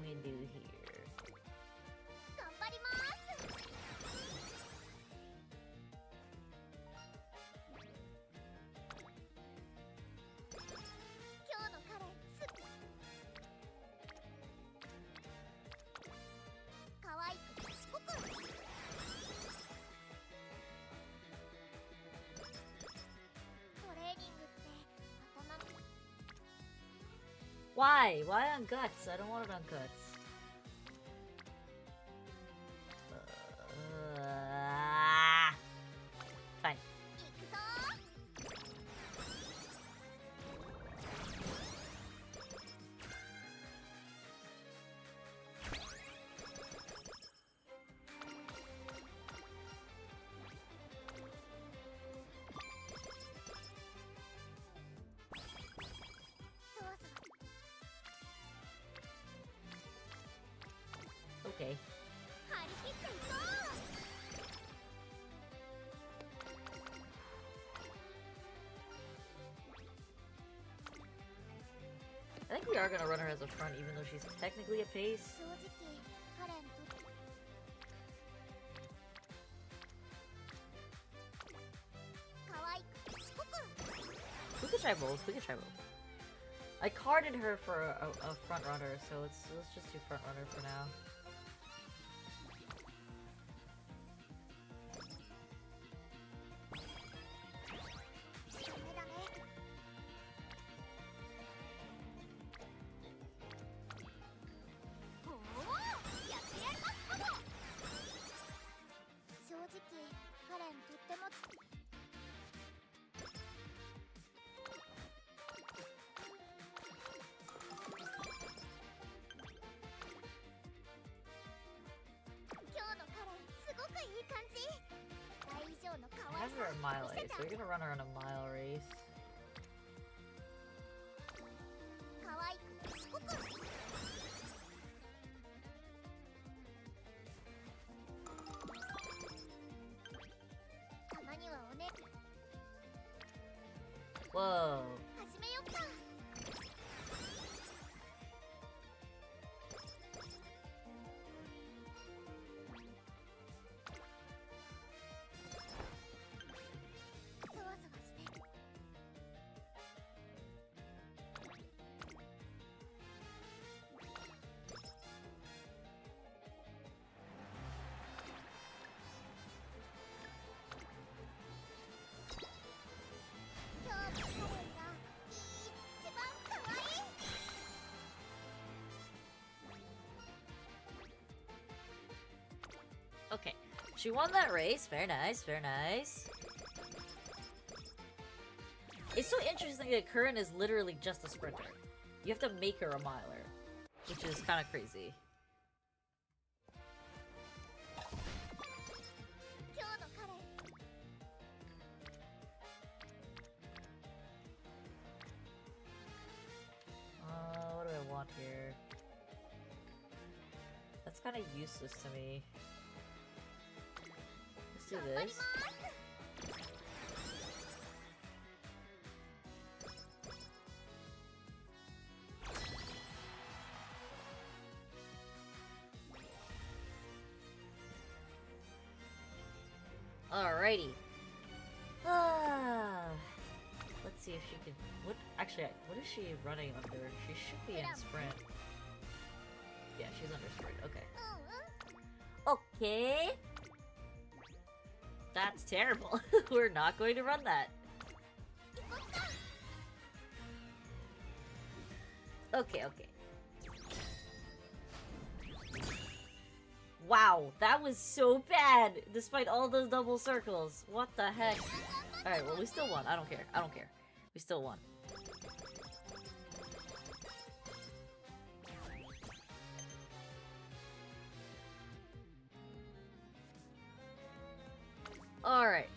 we do here? Why? Why on guts? I don't want it on guts. Fine. Okay. I think we are gonna run her as a front, even though she's technically a pace. We could try both. We could try both. I carded her for a front runner, so let's just do front runner for now. I have her at mile 8, so we're gonna run her on a mile race. Whoa. Okay, she won that race. Very nice, very nice. It's so interesting that Curran is literally just a sprinter. You have to make her a miler, which is kind of crazy. What do I want here? That's kind of useless to me. Let's do this. Alrighty. Let's see if she can. What? Actually, what is she running under? She should be in sprint. Yeah, she's under sprint. Okay. Okay. That's terrible. We're not going to run that. Okay, okay. Wow, that was so bad, despite all those double circles. What the heck? Alright, well, we still won. I don't care. I don't care. We still won. Alright.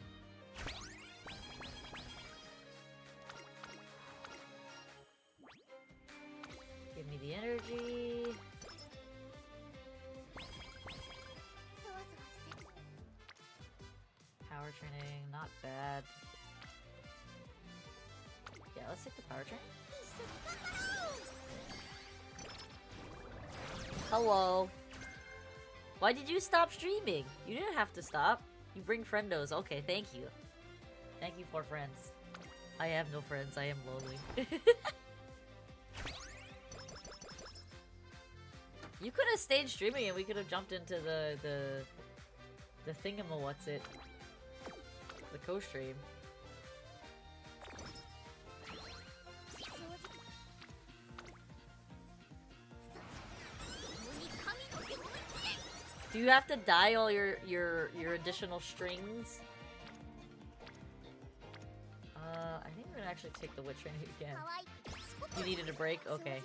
Give me the energy. Power training, not bad. Yeah, let's take the power train. Hello. Why did you stop streaming? You didn't have to stop. You bring friendos. Okay, thank you. Thank you for friends. I have no friends. I am lonely. You could have stayed streaming and we could have jumped into the thingamawhatsit. The co-stream. Do you have to dye all your additional strings? I think we're gonna actually take the witch training again. You needed a break? Okay.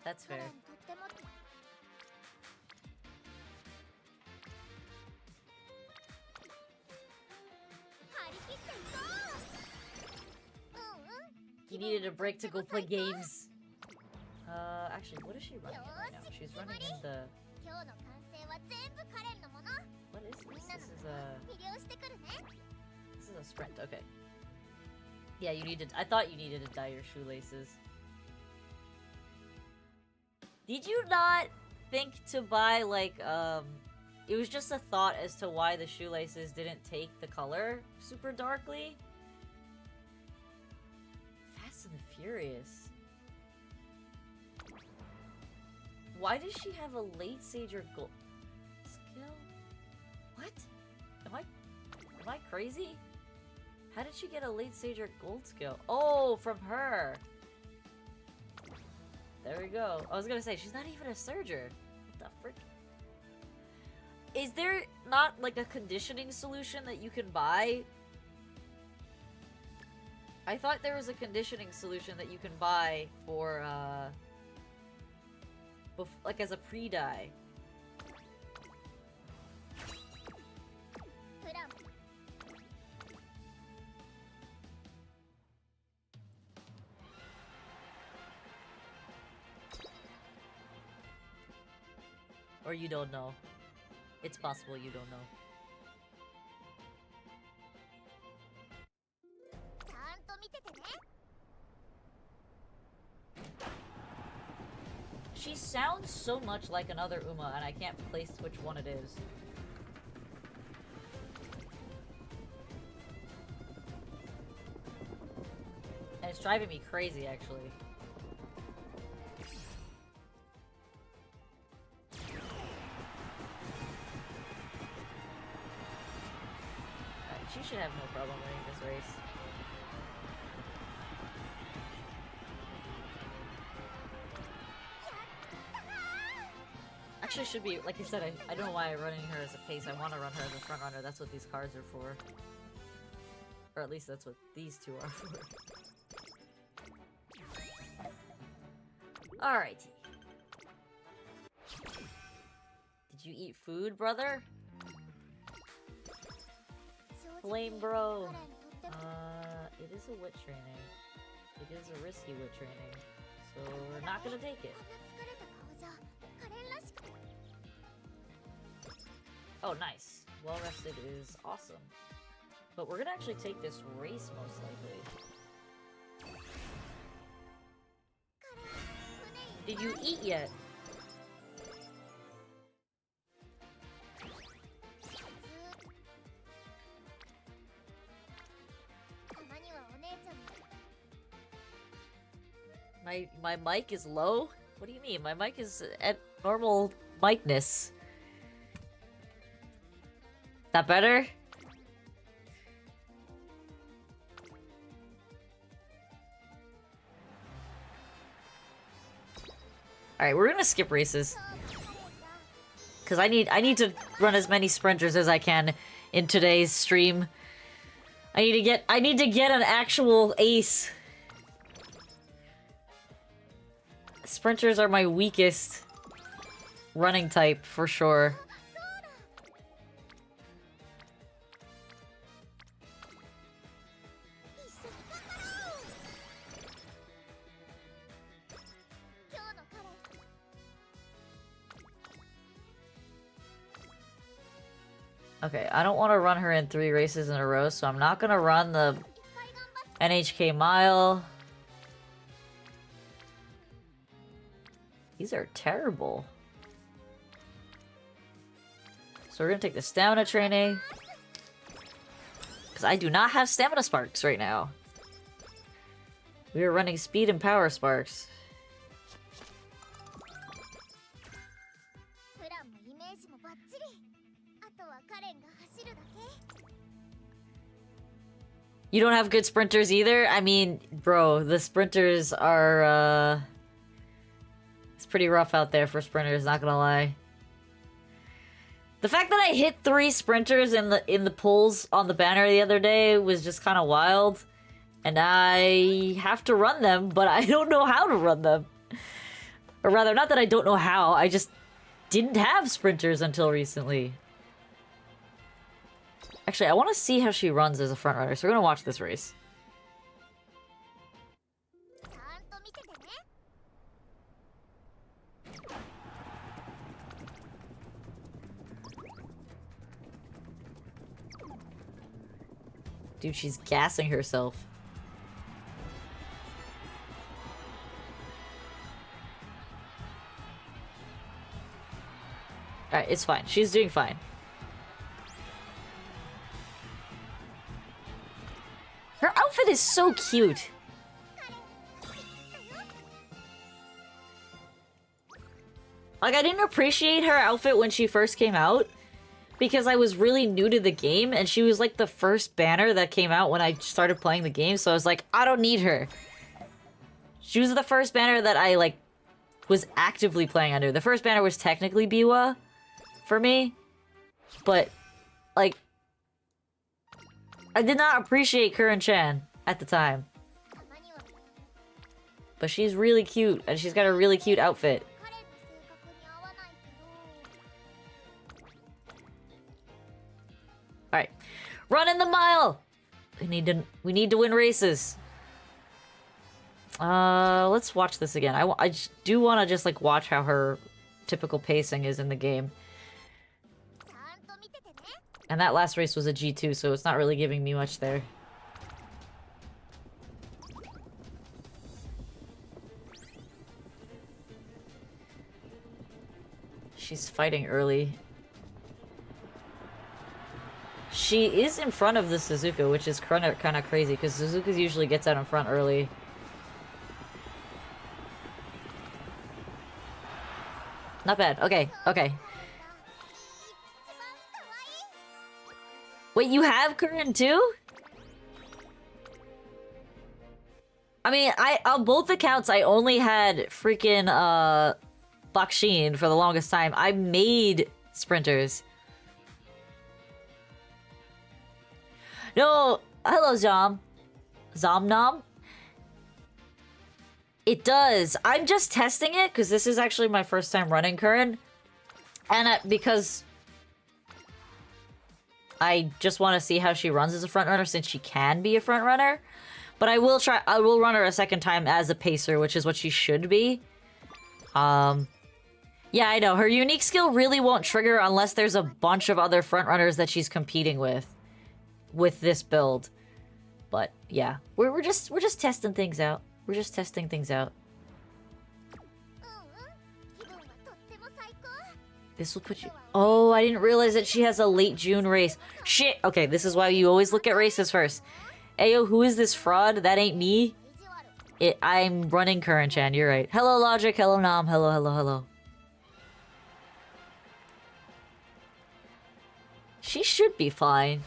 That's fair. You needed a break to go play games. Actually, what is she running in right now? She's running in the... What is this? This is a sprint, okay. Yeah, you needed... I thought you needed to dye your shoelaces. Did you not think to buy, like, it was just a thought as to why the shoelaces didn't take the color super darkly? Fast and the Furious. Why does she have a late sager gold skill? What? Am I crazy? How did she get a late sager gold skill? Oh, from her. There we go. I was gonna say, she's not even a surger. What the frick? Is there not like a conditioning solution that you can buy? I thought there was a conditioning solution that you can buy for, like as a pre-dye. Or you don't know. It's possible you don't know. She sounds so much like another Uma, and I can't place which one it is. And it's driving me crazy, actually. Alright, she should have no problem winning this race. Actually should be, like I said, I don't know why I'm running her as a pace. I want to run her as a front runner. That's what these cards are for. Or at least that's what these two are for. Alrighty. Did you eat food, brother? Flame bro. It is a wit training. It is a risky wit training. So we're not gonna take it. Oh, nice. Well rested is awesome. But we're gonna actually take this race most likely. Did you eat yet? My mic is low? What do you mean? My mic is at normal micness. That better? Alright, we're gonna skip races. Cause I need to run as many sprinters as I can in today's stream. I need to get an actual ace. Sprinters are my weakest running type for sure. Okay, I don't want to run her in 3 races in a row, so I'm not gonna run the NHK mile. These are terrible. So we're gonna take the stamina training. Because I do not have stamina sparks right now. We are running speed and power sparks. You don't have good sprinters either? I mean, bro, the sprinters are, it's pretty rough out there for sprinters, not gonna lie. The fact that I hit 3 sprinters in the pulls on the banner the other day was just kind of wild. And I have to run them, but I don't know how to run them. Or rather, not that I don't know how, I just didn't have sprinters until recently. Actually, I want to see how she runs as a front runner, so we're gonna watch this race. Dude, she's gassing herself. Alright, it's fine. She's doing fine. Her outfit is so cute. Like, I didn't appreciate her outfit when she first came out because I was really new to the game and she was like the first banner that came out when I started playing the game, so I was like, I don't need her. She was the first banner that I, like, was actively playing under. The first banner was technically Biwa for me, but, like, I did not appreciate Kuren-chan at the time. But she's really cute, and she's got a really cute outfit. Alright. Run in the mile! We need to win races. Let's watch this again. I do want to just, like, watch how her typical pacing is in the game. And that last race was a G2, so it's not really giving me much there. She's fighting early. She is in front of the Suzuka, which is kind of crazy, because Suzuka usually gets out in front early. Not bad. Okay, okay. Wait, you have Kuren too? I mean, on both accounts, I only had freaking, Bakshin for the longest time. I made sprinters. No, hello, Zom. Zomnom? It does. I'm just testing it, because this is actually my first time running Kuren. And because I just want to see how she runs as a front runner, since she can be a front runner. But I will run her a second time as a pacer, which is what she should be. Yeah, I know. Her unique skill really won't trigger unless there's a bunch of other front runners that she's competing with this build. But yeah, we're just testing things out. We're just testing things out. This will put you... Oh, I didn't realize that she has a late June race. Shit! Okay, this is why you always look at races first. Ayo, who is this fraud? That ain't me. I'm running Kuren-chan, you're right. Hello, Logic. Hello, Nam. Hello, hello, hello. She should be fine.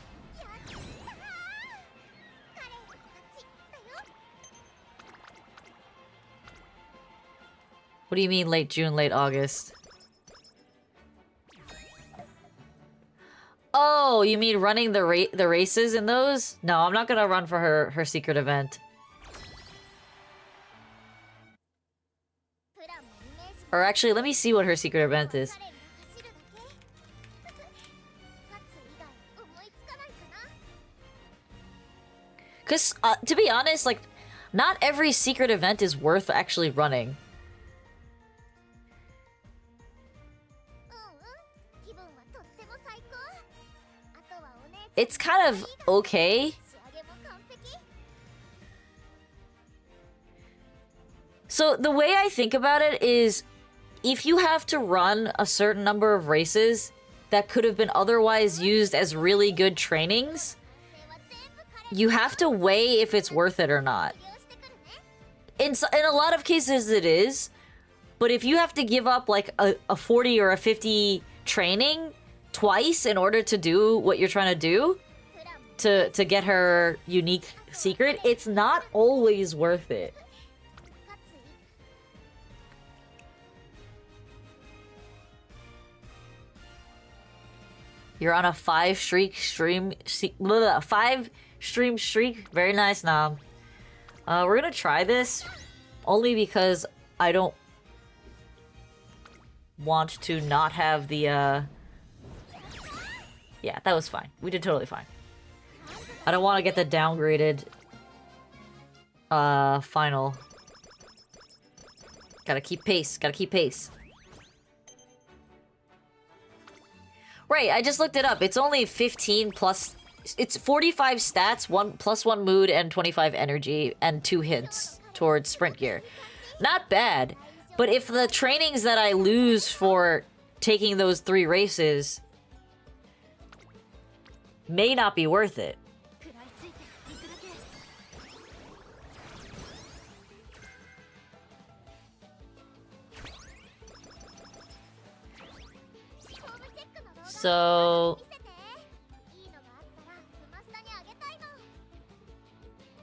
What do you mean late June, late August? Oh, you mean running the races in those? No, I'm not gonna run for her secret event. Or actually, let me see what her secret event is. Cause, to be honest, like, not every secret event is worth actually running. It's kind of okay. So the way I think about it is, if you have to run a certain number of races, that could have been otherwise used as really good trainings, you have to weigh if it's worth it or not. In a lot of cases it is, but if you have to give up like a 40 or a 50 training twice in order to do what you're trying to do, to get her unique secret, it's not always worth it. You're on a 5-stream streak. Very nice, Nam. We're gonna try this only because I don't want to not have the yeah, that was fine. We did totally fine. I don't want to get the downgraded final. Gotta keep pace. Gotta keep pace. Right, I just looked it up. It's only 15 plus... It's 45 stats, 1 mood, and 25 energy, and 2 hits towards sprint gear. Not bad, but if the trainings that I lose for taking those 3 races may not be worth it. So...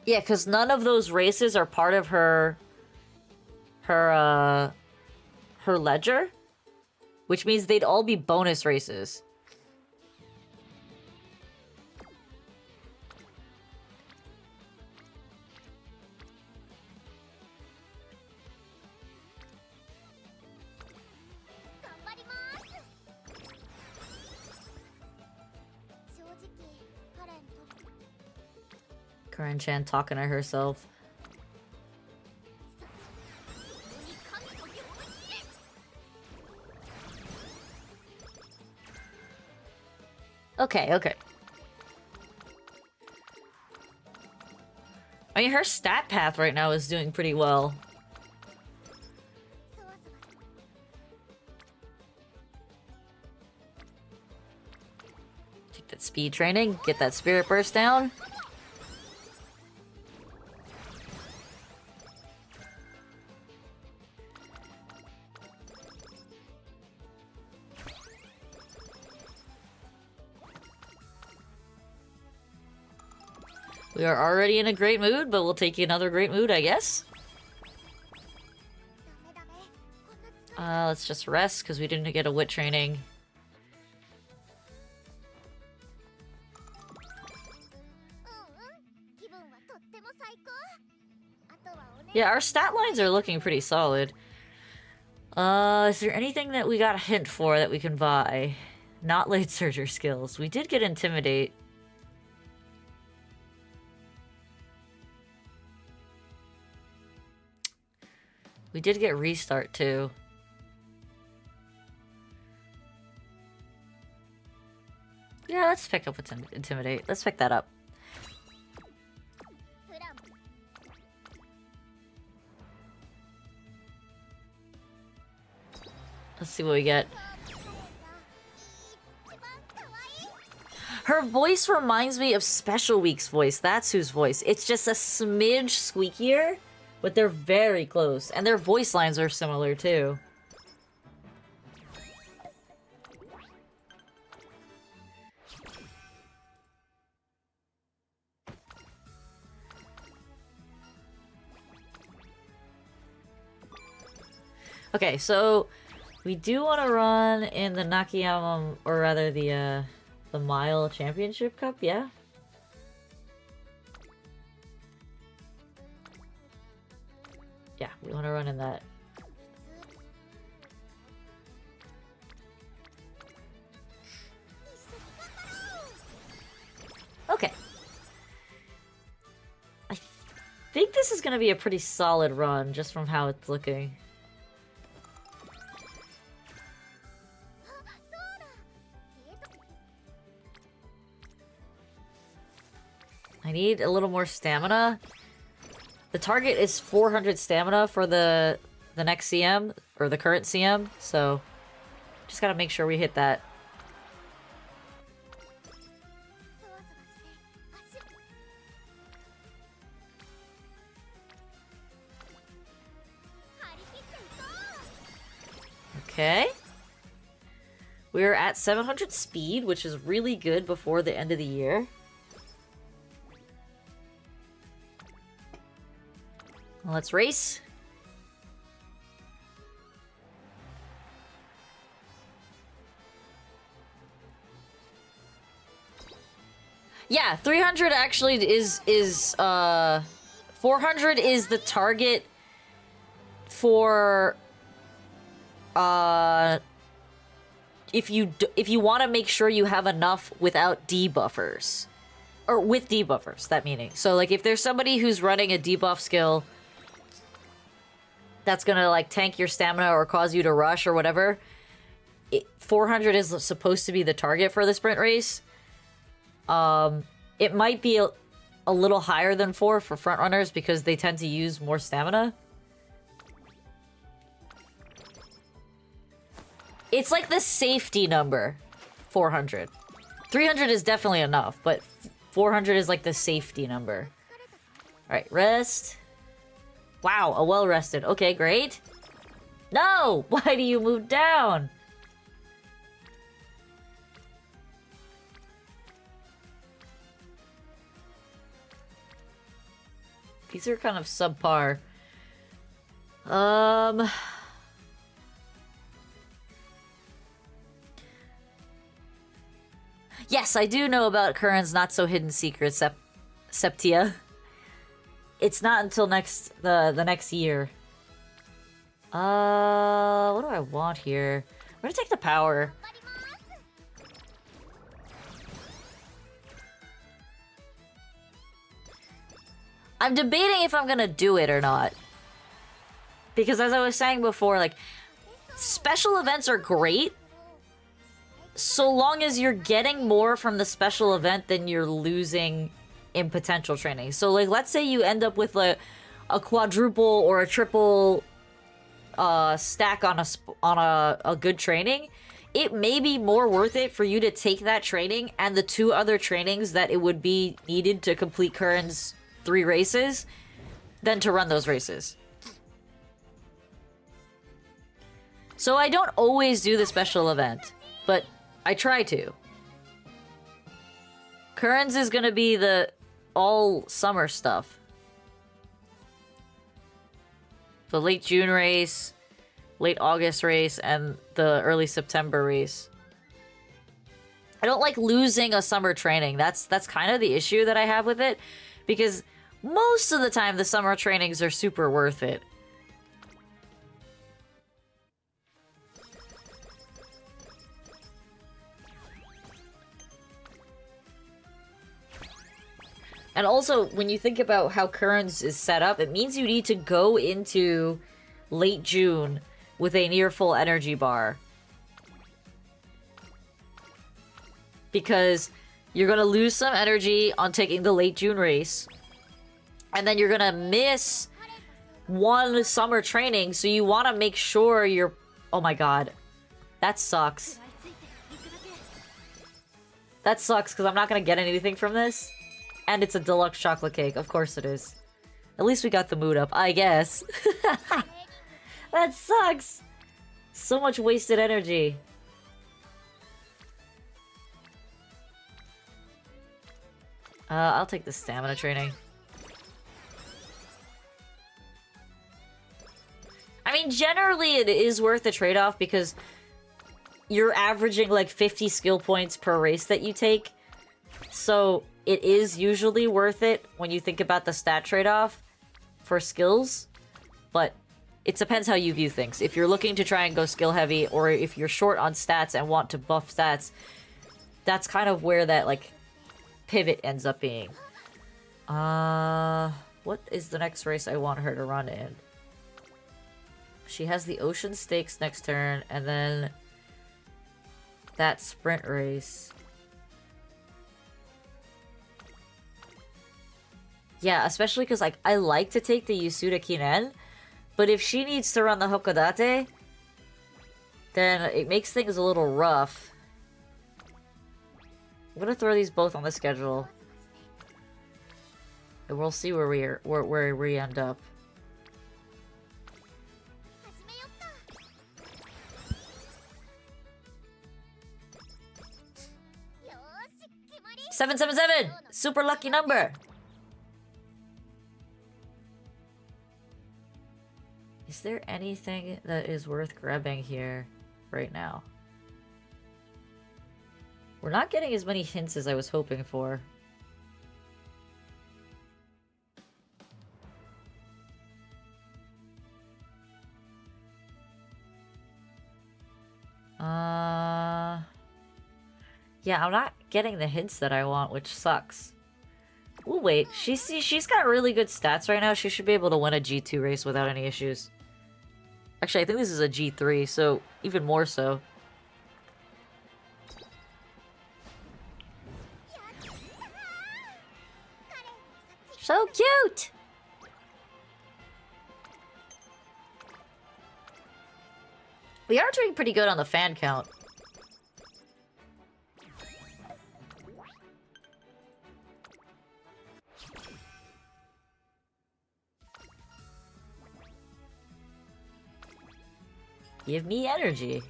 yeah, because none of those races are part of her ledger, which means they'd all be bonus races. Karen-chan talking to herself. Okay, okay. I mean, her stat path right now is doing pretty well. Take that speed training, get that spirit burst down. We are already in a great mood, but we'll take another great mood, I guess. Let's just rest, because we didn't get a wit training. Yeah, our stat lines are looking pretty solid. Is there anything that we got a hint for that we can buy? Not late surger skills. We did get intimidate. We did get restart, too. Yeah, let's pick up what's intimidate. Let's pick that up. Let's see what we get. Her voice reminds me of Special Week's voice. That's whose voice. It's just a smidge squeakier. But they're very close, and their voice lines are similar, too. Okay, so we do want to run in the Nakayama, or rather the Mile Championship Cup, yeah? Yeah, we want to run in that. Okay. I think this is going to be a pretty solid run, just from how it's looking. I need a little more stamina. The target is 400 stamina for the next CM, or the current CM, so just gotta make sure we hit that. Okay. We're at 700 speed, which is really good before the end of the year. Let's race. Yeah, 300 actually is 400 is the target for if you want to make sure you have enough without debuffers. Or with debuffers, that meaning. So like if there's somebody who's running a debuff skill that's gonna like tank your stamina or cause you to rush or whatever, 400 is supposed to be the target for the sprint race. It might be a little higher than 4 for front runners because they tend to use more stamina. It's like the safety number, 400. 300 is definitely enough, but 400 is like the safety number. Alright, rest. Wow, a well-rested. Okay, great. No! Why do you move down? These are kind of subpar. Yes, I do know about Curran's not-so-hidden secret, Septia. It's not until the next year. What do I want here? I'm gonna take the power. I'm debating if I'm gonna do it or not. Because as I was saying before, like, special events are great, so long as you're getting more from the special event than you're losing in potential training. So, like, let's say you end up with a quadruple or a triple stack on a good training. It may be more worth it for you to take that training and the 2 other trainings that it would be needed to complete Curran's 3 races than to run those races. So I don't always do the special event, but I try to. Curran's is gonna be the all summer stuff. The late June race, late August race, and the early September race. I don't like losing a summer training. That's kind of the issue that I have with it, because most of the time the summer trainings are super worth it. And also, when you think about how Curran's is set up, it means you need to go into late June with a near full energy bar. Because you're going to lose some energy on taking the late June race. And then you're going to miss one summer training, so you want to make sure you're... Oh my god. That sucks. That sucks, because I'm not going to get anything from this. And it's a deluxe chocolate cake. Of course it is. At least we got the mood up, I guess. That sucks. So much wasted energy. I'll take the stamina training. I mean, generally it is worth the trade-off because you're averaging like 50 skill points per race that you take. So it is usually worth it when you think about the stat trade-off for skills. But it depends how you view things. If you're looking to try and go skill heavy, or if you're short on stats and want to buff stats, that's kind of where that like pivot ends up being. What is the next race I want her to run in? She has the Ocean Stakes next turn, and then that sprint race. Yeah, especially because like I like to take the Yasuda Kinen, but if she needs to run the Hokodate, then it makes things a little rough. I'm gonna throw these both on the schedule, and we'll see where we end up. 777! Super lucky number! Is there anything that is worth grabbing here right now? We're not getting as many hints as I was hoping for. Yeah, I'm not getting the hints that I want, which sucks. We'll wait. She's got really good stats right now. She should be able to win a G2 race without any issues. Actually, I think this is a G3, so even more so. So cute! We are doing pretty good on the fan count. Give me energy.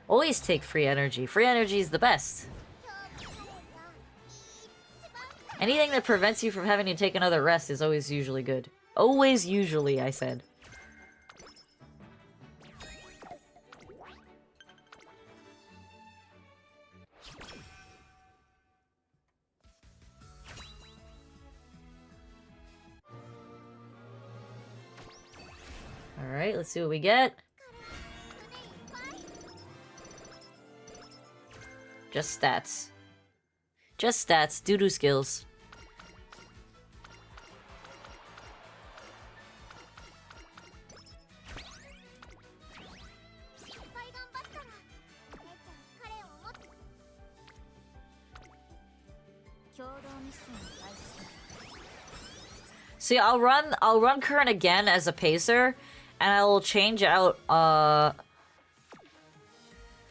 Always take free energy. Free energy is the best. Anything that prevents you from having to take another rest is always usually good. Always usually, I said. Alright, let's see what we get. Just stats. Just stats, doo-doo skills. See, I'll run Current again as a pacer, and I will change out,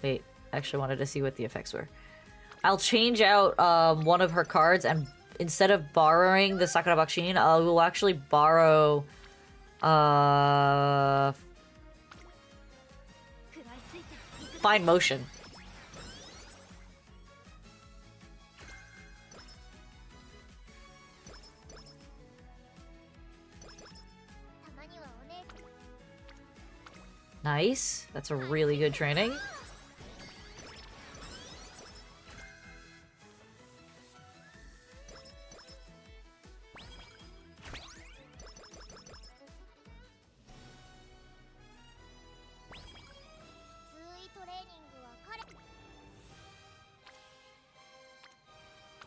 wait, I actually wanted to see what the effects were. I'll change out, one of her cards, and instead of borrowing the Sakura Bakushin, I will actually borrow, Fine Motion. Nice. That's a really good training.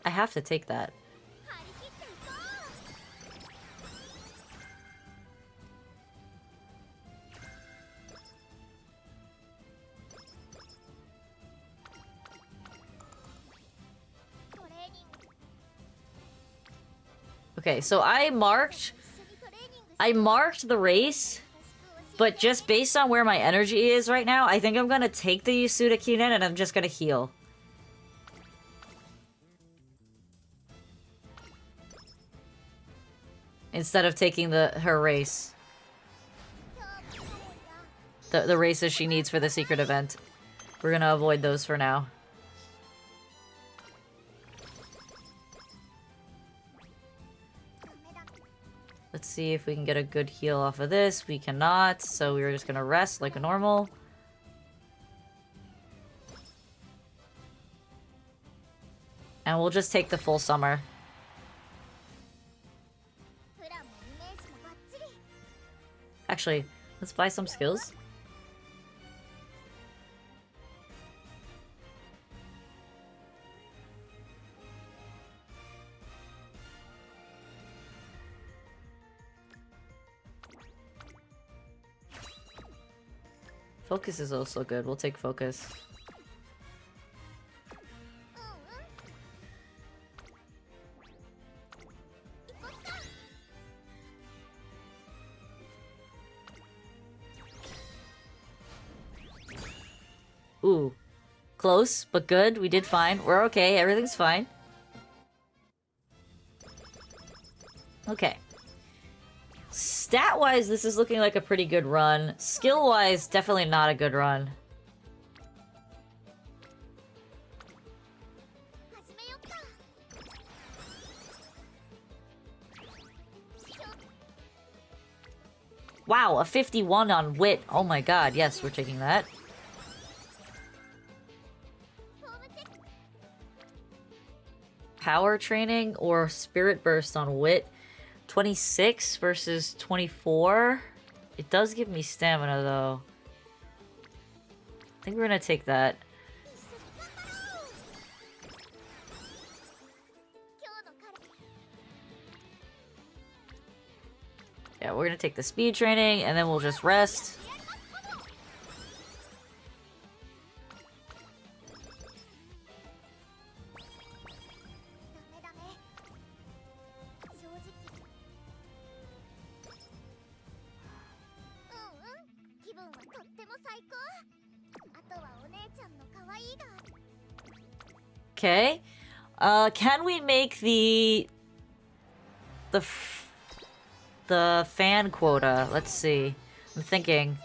I have to take that. Okay, so I marked the race, but just based on where my energy is right now, I think I'm gonna take the Yasuda Kinen and I'm just gonna heal. Instead of taking her race. The races she needs for the secret event. We're gonna avoid those for now. Let's see if we can get a good heal off of this. We cannot, so we're just gonna rest like a normal. And we'll just take the full summer. Actually, let's buy some skills. Focus is also good. We'll take focus. Ooh. Close, but good. We did fine. We're okay. Everything's fine. Stat-wise, this is looking like a pretty good run. Skill-wise, definitely not a good run. Wow, a 51 on wit. Oh my god, yes, we're taking that. Power training or spirit burst on wit. 26 versus 24. It does give me stamina though. I think we're gonna take that. Yeah, we're gonna take the speed training and then we'll just rest. Okay. Can we make the fan quota? Let's see. I'm thinking.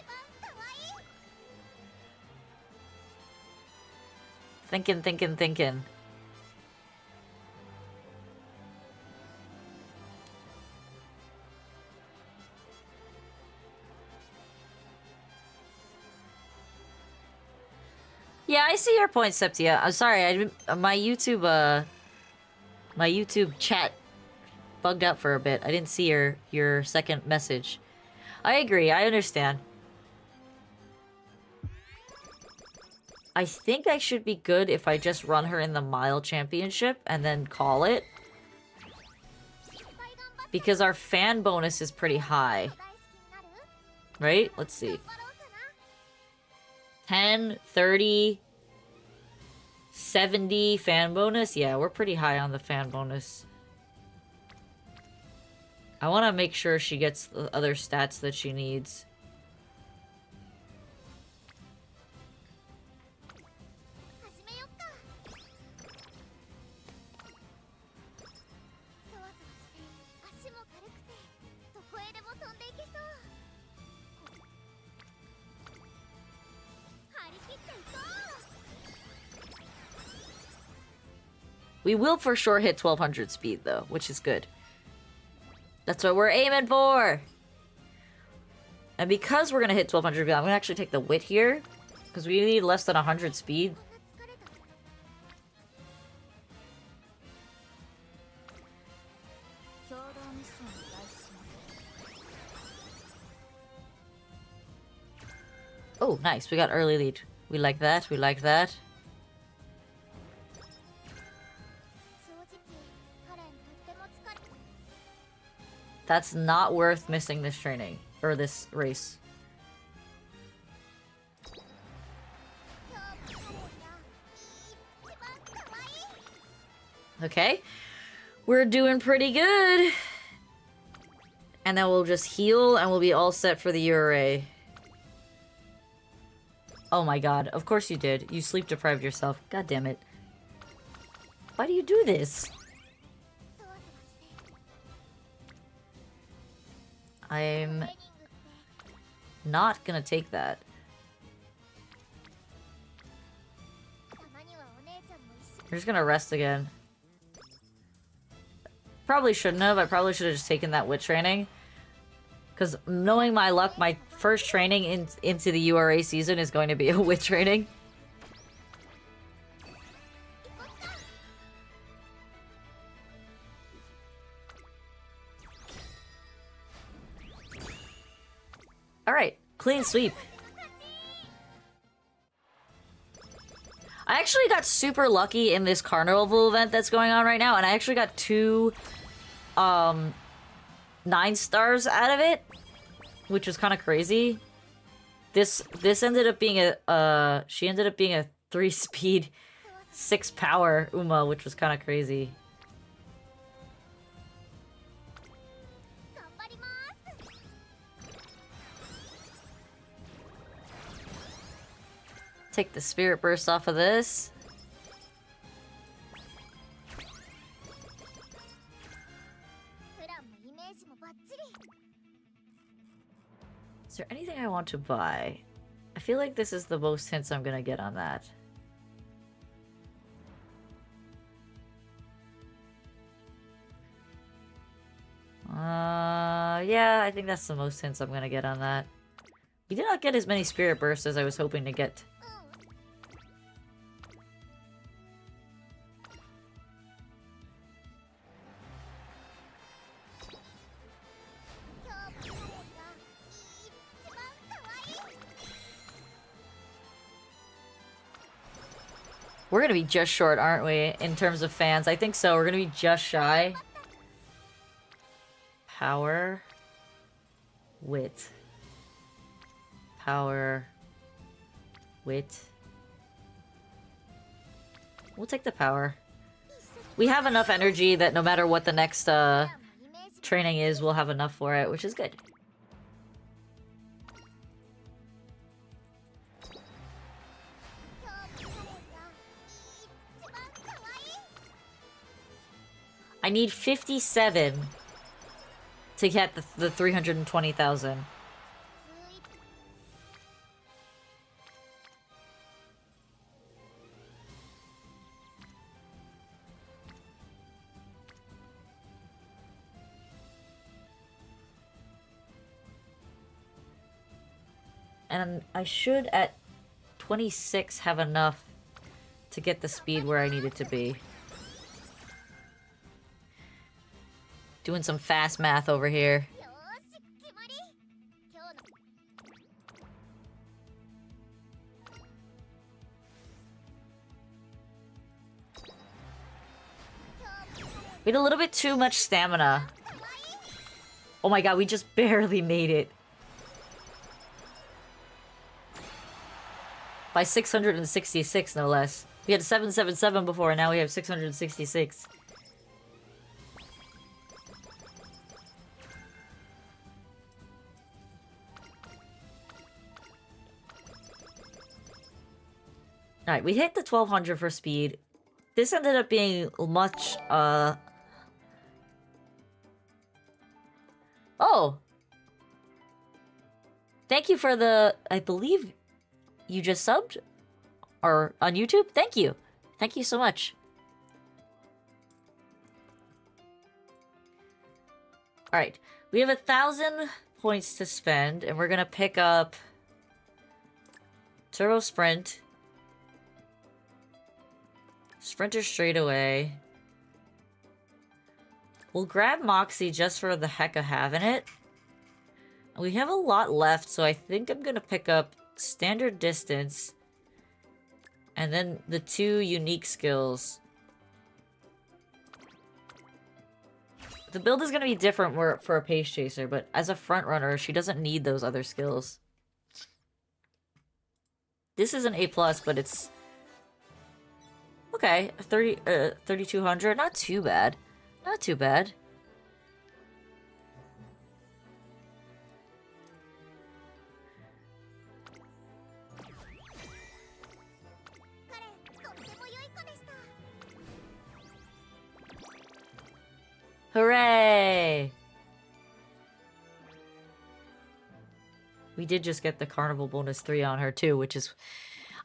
Thinking. Yeah, I see your point, Septia. I'm sorry, my YouTube chat bugged out for a bit. I didn't see your second message. I agree, I understand. I think I should be good if I just run her in the mile championship and then call it. Because our fan bonus is pretty high. Right? Let's see. 10, 30, 70 fan bonus? Yeah, we're pretty high on the fan bonus. I want to make sure she gets the other stats that she needs. We will for sure hit 1200 speed though, which is good. That's what we're aiming for! And because we're gonna hit 1200 speed, I'm gonna actually take the wit here. Because we need less than 100 speed. Oh, nice. We got early lead. We like that. We like that. That's not worth missing this training. Or this race. Okay. We're doing pretty good. And then we'll just heal and we'll be all set for the URA. Oh my god. Of course you did. You sleep deprived yourself. God damn it. Why do you do this? I'm not gonna take that. We're just gonna rest again. Probably shouldn't have. I probably should have just taken that wit training. Because knowing my luck, my first training into the URA season is going to be a wit training. Alright, clean sweep. I actually got super lucky in this carnival event that's going on right now, and I actually got 2 9 stars out of it, which was kind of crazy. This ended up being a she ended up being a 3 speed 6 power Uma, which was kind of crazy. Take the spirit burst off of this. Is there anything I want to buy? I feel like this is the most hints I'm gonna get on that. Yeah, I think that's the most hints I'm gonna get on that. We did not get as many spirit bursts as I was hoping to get. We're gonna be just short, aren't we, in terms of fans? I think so. We're gonna be just shy. Power. Wit. Power. Wit. We'll take the power. We have enough energy that no matter what the next training is, we'll have enough for it, which is good. I need 57 to get the 320,000. And I should, at 26, have enough to get the speed where I need it to be. Doing some fast math over here. We had a little bit too much stamina. Oh my god, we just barely made it. By 666, no less. We had 777 before, and now we have 666. Alright, we hit the 1200 for speed. This ended up being much, Oh! Thank you for the... I believe you just subbed? Or on YouTube? Thank you! Thank you so much. Alright, we have 1,000 points to spend, and we're gonna pick up... Turbo Sprint. Sprinter Straightaway. We'll grab Moxie just for the heck of having it. We have a lot left, so I think I'm gonna pick up Standard Distance. And then the 2 unique skills. The build is gonna be different for a Pace Chaser, but as a front runner, she doesn't need those other skills. This is an A+, but it's... Okay, 3,200, not too bad. Not too bad. Hooray! We did just get the Carnival bonus 3 on her too, which is...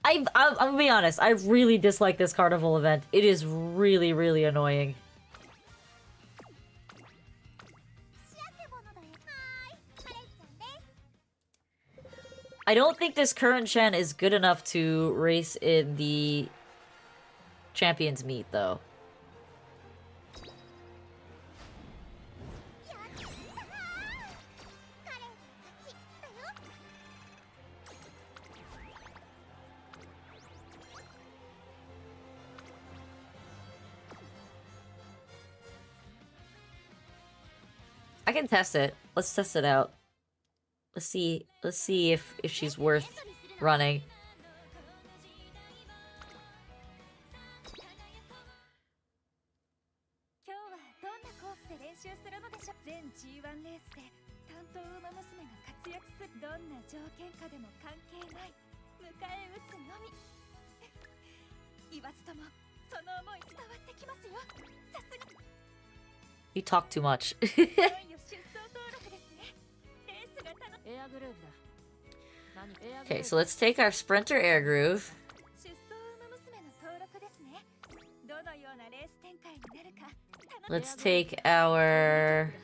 I'm gonna be honest, I really dislike this Carnival event. It is really, really annoying. I don't think this current Chen is good enough to race in the Champions Meet, though. I can test it. Let's test it out. Let's see if she's worth running. You talk too much. Okay, so let's take our Sprinter Air Groove. Let's take our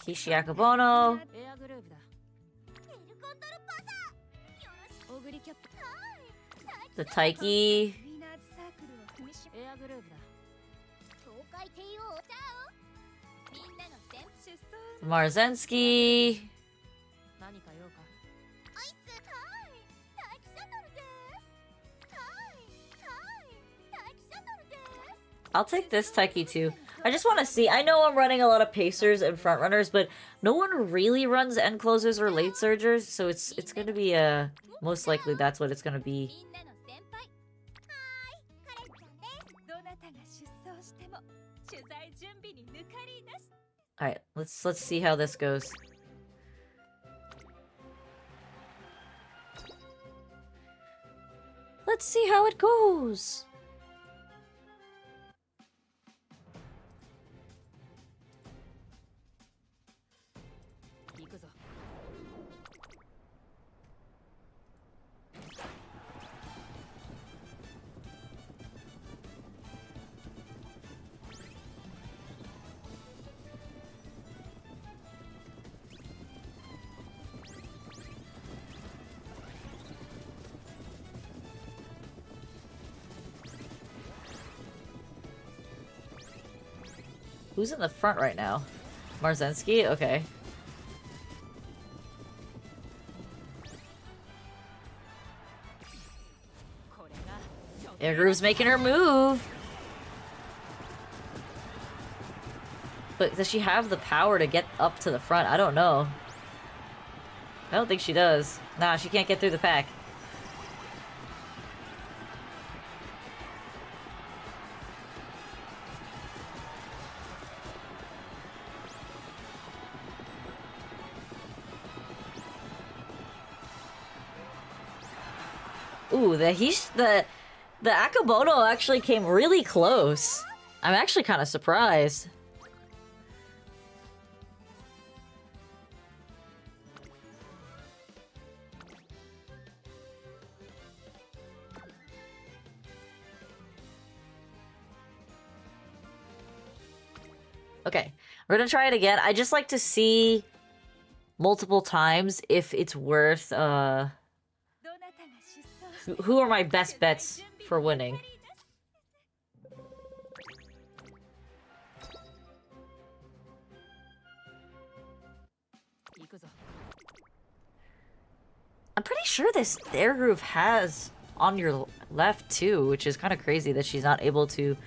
Hishiakubono. The Taiki. The Marzensky. I'll take this Taiki too. I just want to see. I know I'm running a lot of pacers and front runners, but no one really runs end closers or late surgers, so it's gonna be most likely that's what it's gonna be. All right, let's see how this goes. Let's see how it goes. Who's in the front right now? Marzensky? Okay. Air Groove's making her move. But does she have the power to get up to the front? I don't know. I don't think she does. Nah, she can't get through the pack. Ooh, the Akabono actually came really close. I'm actually kind of surprised. Okay, we're gonna try it again. I just like to see multiple times if it's worth, who are my best bets for winning? I'm pretty sure this air groove has on your left too, which is kind of crazy that she's not able to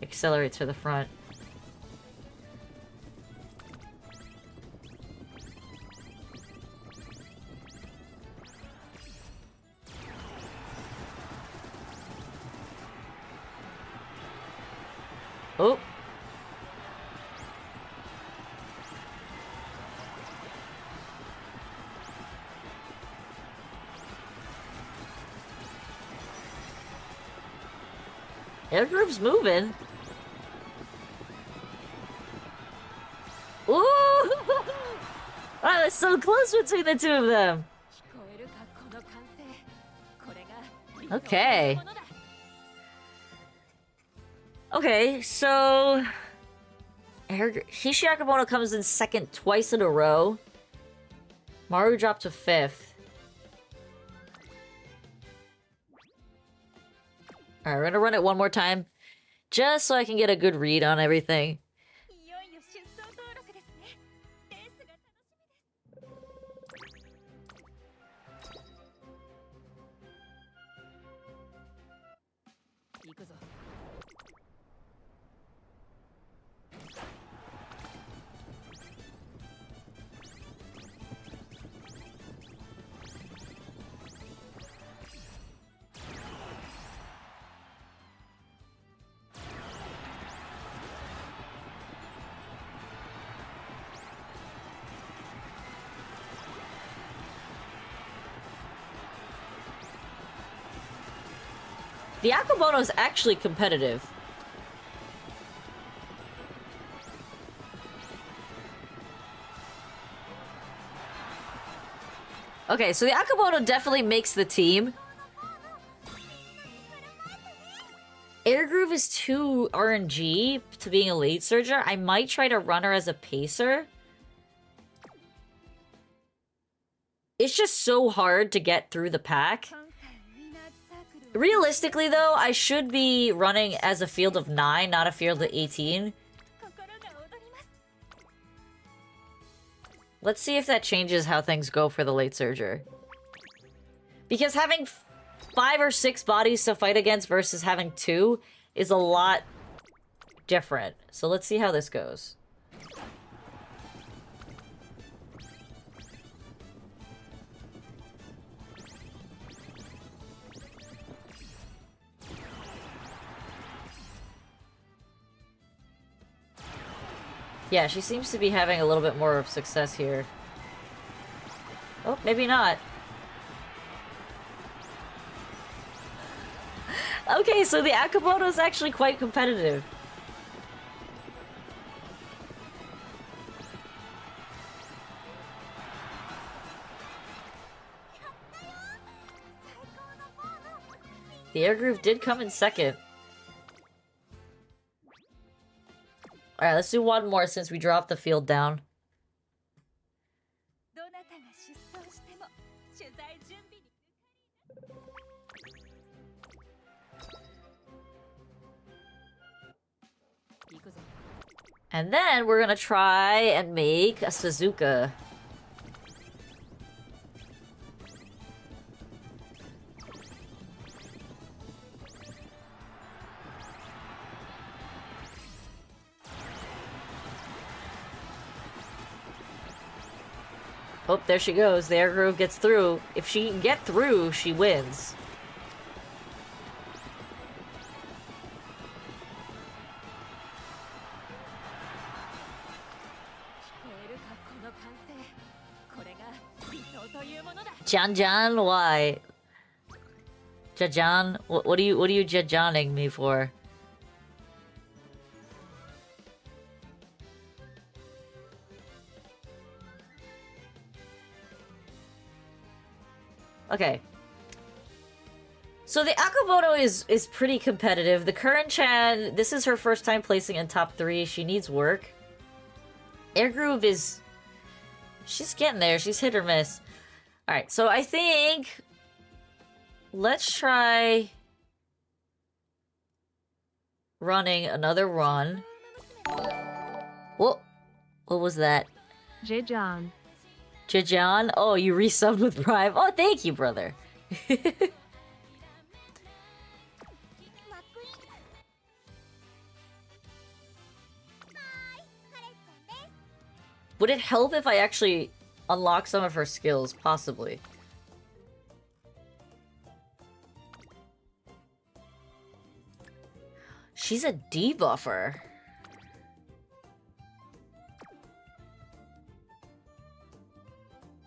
accelerate to the front. Oh. Air groove's moving. Ooh! Wow, it's so close between the two of them. Okay. Okay, so Hishiakubono comes in second twice in a row. Maru dropped to fifth. Alright, we're gonna run it one more time, just so I can get a good read on everything. The Akabono is actually competitive. Okay, so the Akamoto definitely makes the team. Air Groove is too RNG to being a late surger. I might try to run her as a pacer. It's just so hard to get through the pack. Realistically, though, I should be running as a field of 9, not a field of 18. Let's see if that changes how things go for the late surger. Because having 5 or 6 bodies to fight against versus having 2 is a lot different. So let's see how this goes. Yeah, she seems to be having a little bit more of success here. Oh, maybe not. Okay, so the Akamoto is actually quite competitive. The Air Groove did come in second. Alright, let's do one more since we dropped the field down. And then we're gonna try and make a Suzuka. Oh, there she goes. The Air Groove gets through. If she can get through, she wins. Janjan, why? Jajan, what are you jajaning me for? Okay. So the Akamoto is pretty competitive. The Curran-chan, this is her first time placing in top 3. She needs work. Air Groove is... she's getting there. She's hit or miss. Alright, so I think... let's try... running another run. Whoa! What was that? Jajan. Jajan? Oh, you resubbed with Prime. Oh, thank you, brother. Would it help if I actually unlock some of her skills? Possibly. She's a debuffer.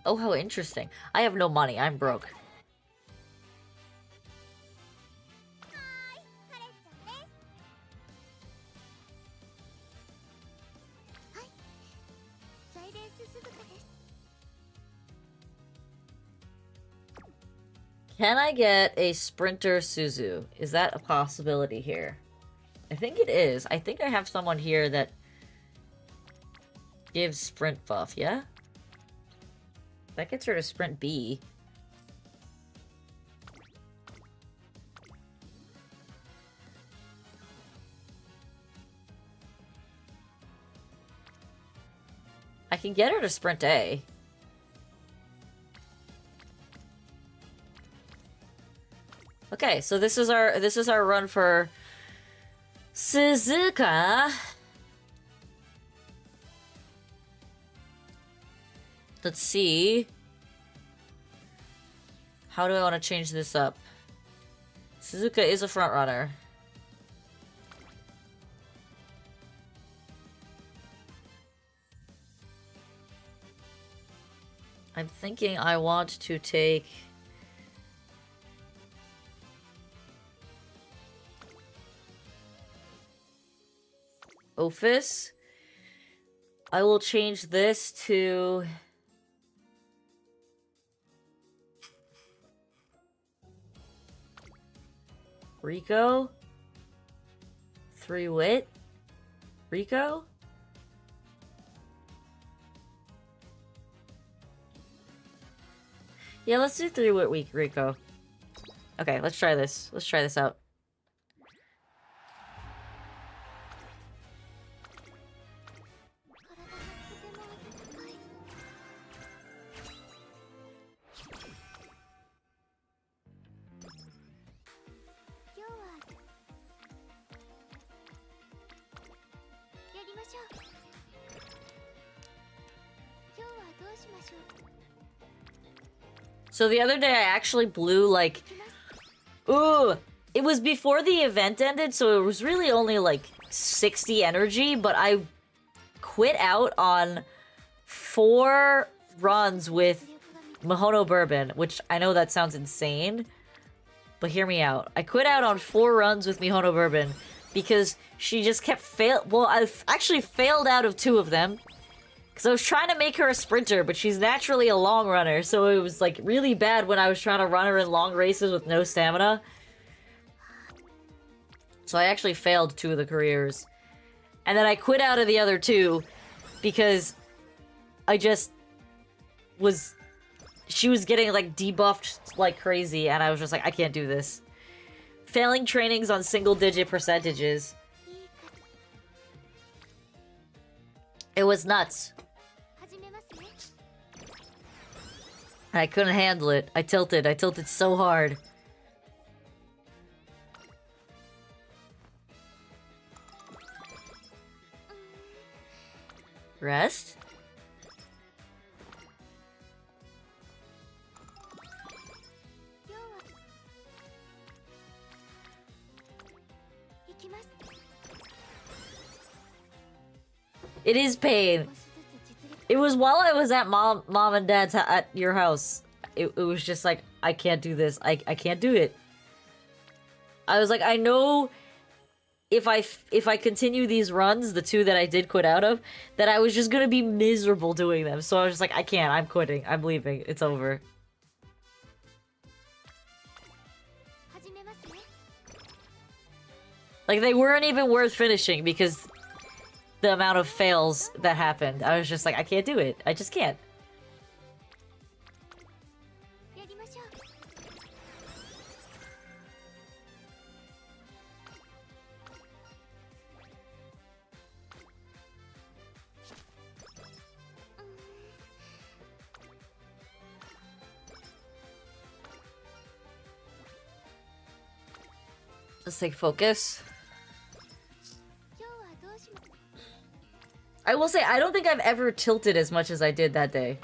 Oh, how interesting. I have no money. I'm broke. Can I get a Sprinter Suzu? Is that a possibility here? I think it is. I think I have someone here that gives Sprint buff, yeah? That gets her to Sprint B. I can get her to Sprint A. Okay, so this is our run for Suzuka. Let's see. How do I want to change this up? Suzuka is a front runner. I'm thinking I want to take... Ophis. I will change this to... Rico? 3 wit? Rico? Yeah, let's do 3 wit week Rico. Okay, let's try this. Let's try this out. So the other day I actually blew like... Ooh! It was before the event ended, so it was really only like 60 energy, but I quit out on 4 runs with Mihono Bourbon, which I know that sounds insane, but hear me out. I quit out on 4 runs with Mihono Bourbon because she just kept well, I've actually failed out of 2 of them. Because I was trying to make her a sprinter, but she's naturally a long runner, so it was, like, really bad when I was trying to run her in long races with no stamina. So I actually failed 2 of the careers. And then I quit out of the other 2, because I just was... She was getting, like, debuffed like crazy, and I was just like, I can't do this. Failing trainings on single-digit percentages. It was nuts. And I couldn't handle it. I tilted so hard. Rest? It is pain. It was while I was at mom and dad's at your house. It was just like, I can't do this. I can't do it. I was like, I know if I continue these runs, the 2 that I did quit out of, that I was just gonna be miserable doing them. So I was just like, I can't. I'm quitting. I'm leaving. It's over. Like, they weren't even worth finishing because the amount of fails that happened. I was just like, I can't do it. I just can't. Let's take focus. I will say, I don't think I've ever tilted as much as I did that day.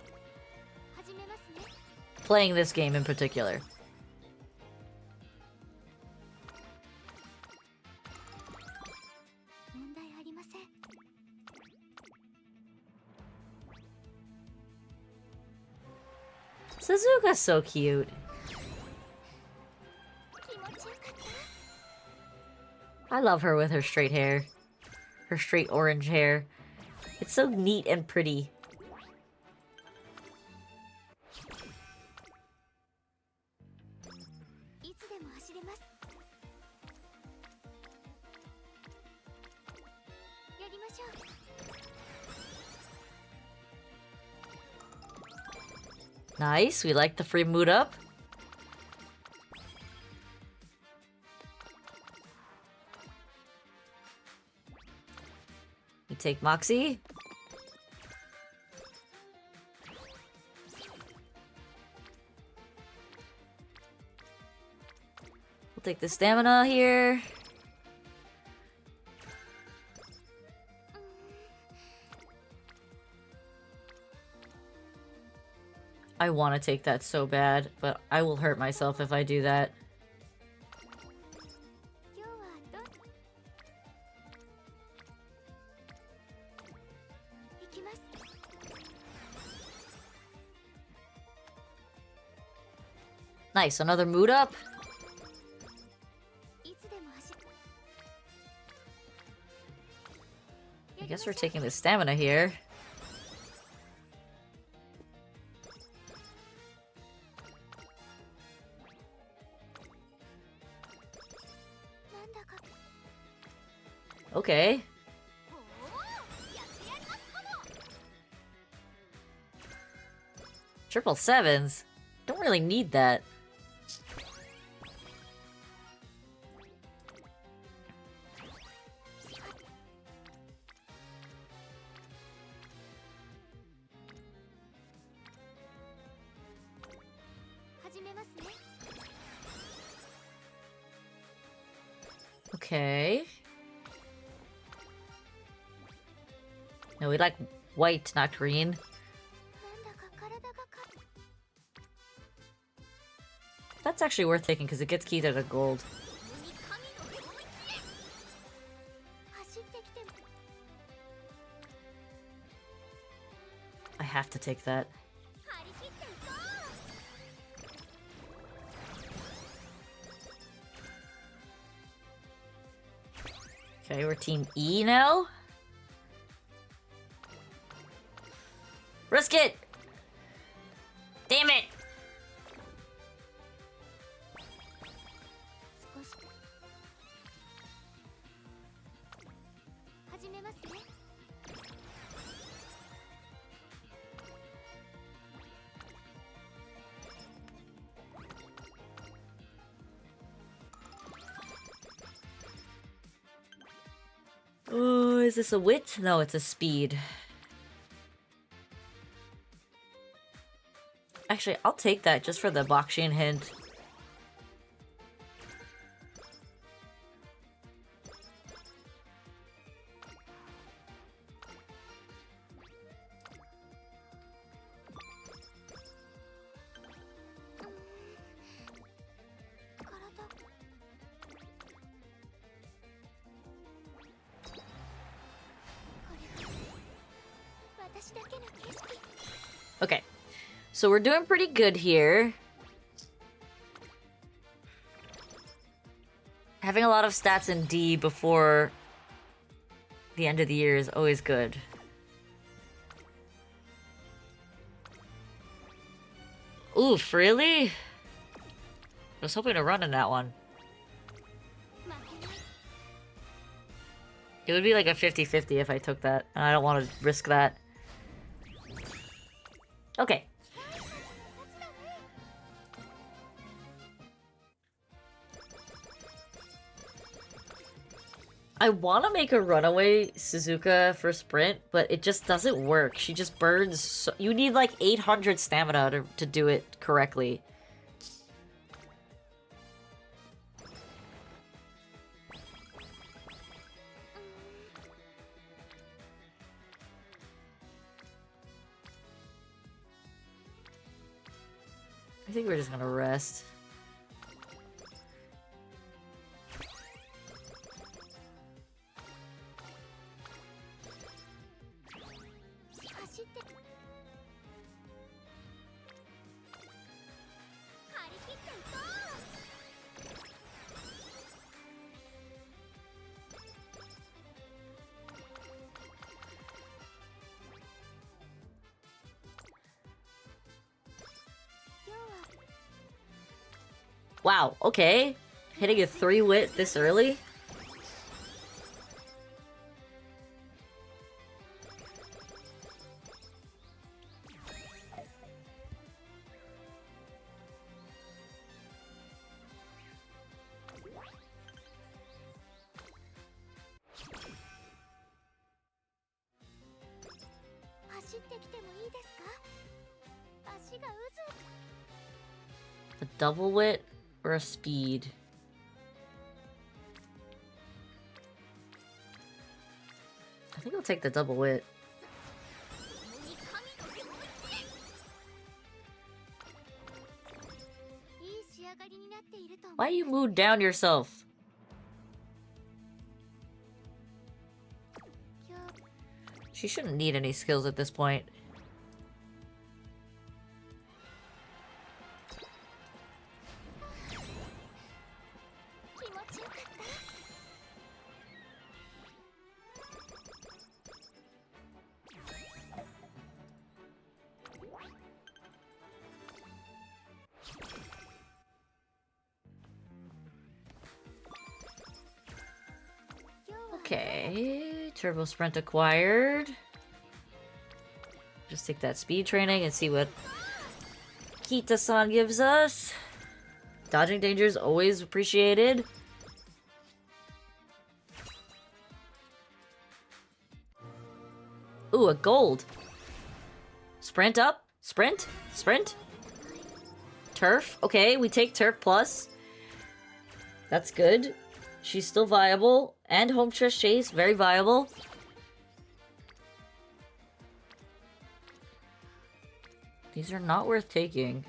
Playing this game in particular. Suzuka's so cute. I love her with her straight hair. Her straight orange hair. It's so neat and pretty. Nice, we like the free mood up. We take Moxie. We'll take the stamina here. I want to take that so bad, but I will hurt myself if I do that. Nice, another mood up. I guess we're taking the stamina here. Okay. Triple sevens? Don't really need that. Okay. No, we like white, not green. That's actually worth taking because it gets keys out of gold. I have to take that. Okay, we're Team E now. Risk it! Damn it! Oh, is this a wit? No, it's a speed. Actually, I'll take that just for the blockchain hint. Okay, so we're doing pretty good here. Having a lot of stats in D before the end of the year is always good. Oof, really? I was hoping to run in that one. It would be like a 50-50 if I took that, and I don't want to risk that. Okay. I want to make a runaway Suzuka for sprint, but it just doesn't work. She just burns so you need like 800 stamina to do it correctly. I think we're just gonna rest. Wow, okay. Hitting a 3-wit this early? A double wit or a speed? I think I'll take the double wit. Why you moved down yourself? She shouldn't need any skills at this point. Okay, Turbo Sprint acquired. Just take that speed training and see what Kita-san gives us. Dodging danger is always appreciated. Ooh, a gold. Sprint up. Sprint. Sprint. Turf. Okay, we take Turf Plus. That's good. She's still viable. And Home Stretch Chase, very viable. These are not worth taking.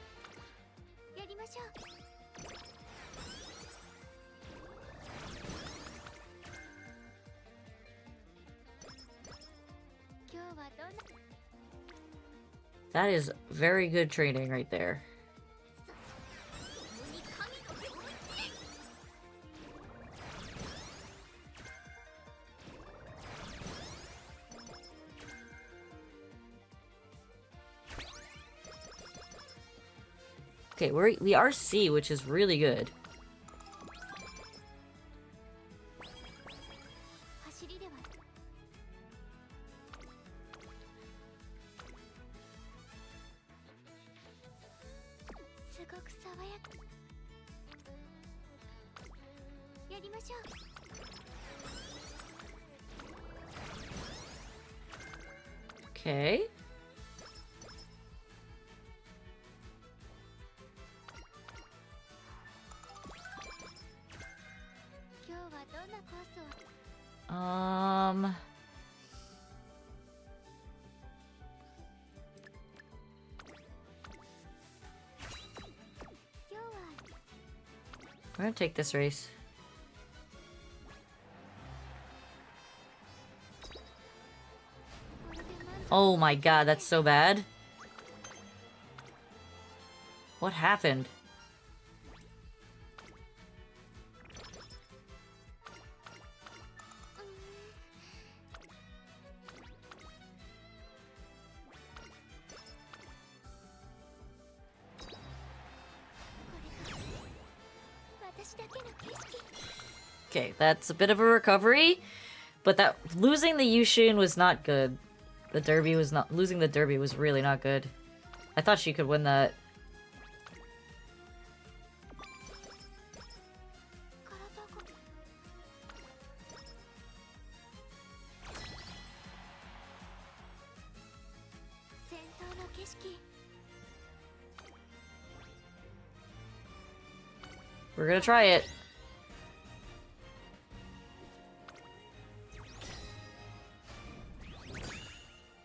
That is very good training right there. Okay, we are C, which is really good. Okay. We're gonna take this race. Oh my god, that's so bad. What happened? Okay, that's a bit of a recovery, but that losing the Yushin was not good. The Derby was not losing the Derby was really not good. I thought she could win that. We're gonna try it.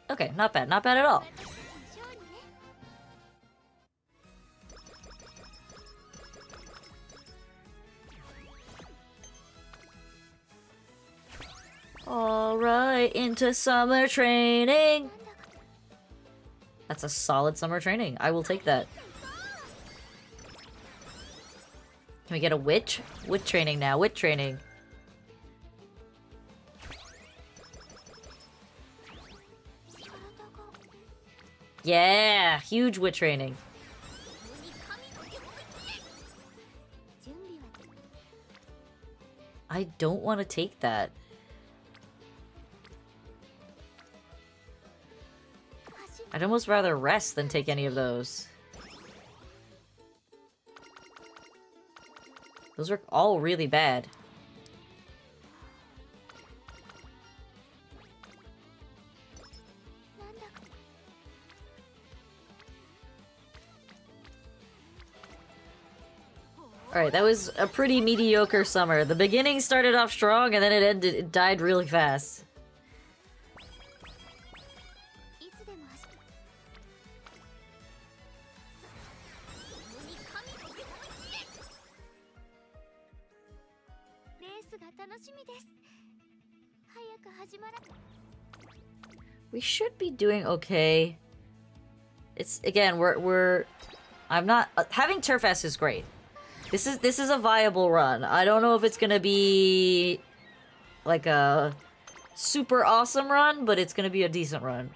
Okay, not bad. Not bad at all. Alright, into summer training. That's a solid summer training. I will take that. Can we get a witch? Wit training now. Wit training. Yeah, huge wit training. I don't want to take that. I'd almost rather rest than take any of those. Those are all really bad. Alright, that was a pretty mediocre summer. The beginning started off strong and then it died really fast. We should be doing okay. It's again, I'm not having Turf S is great. This is a viable run. I don't know if it's gonna be like a super awesome run, but it's gonna be a decent run.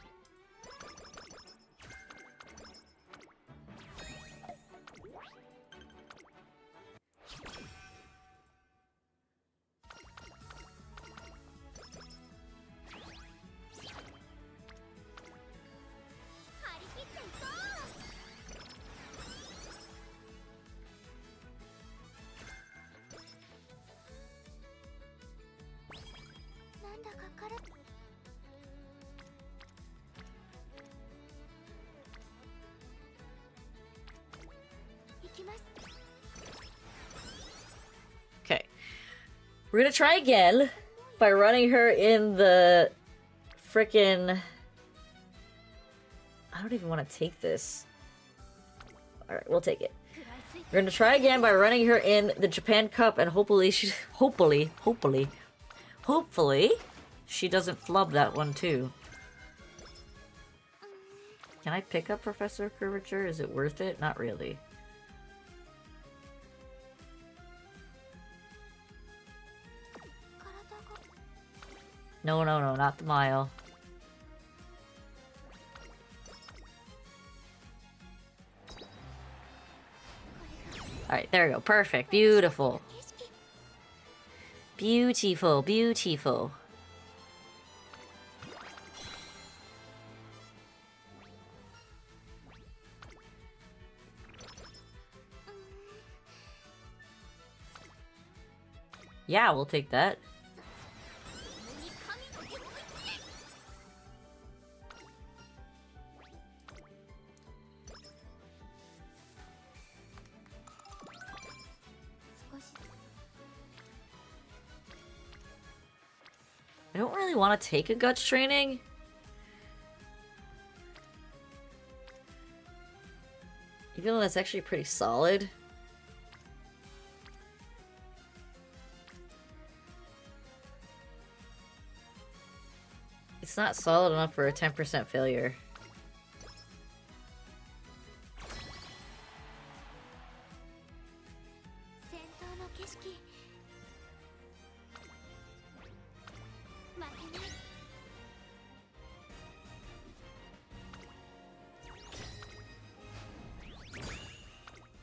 Okay. We're gonna try again by running her in the frickin'... I don't even want to take this. Alright, we'll take it. We're gonna try again by running her in the Japan Cup, and hopefully she... Hopefully she doesn't flub that one too. Can I pick up Professor Curvature? Is it worth it? Not really. No, not the mile. Alright, there we go. Perfect. Beautiful. Beautiful, beautiful. Yeah, we'll take that. I don't really want to take a guts training. Even though that's actually pretty solid. It's not solid enough for a 10% failure.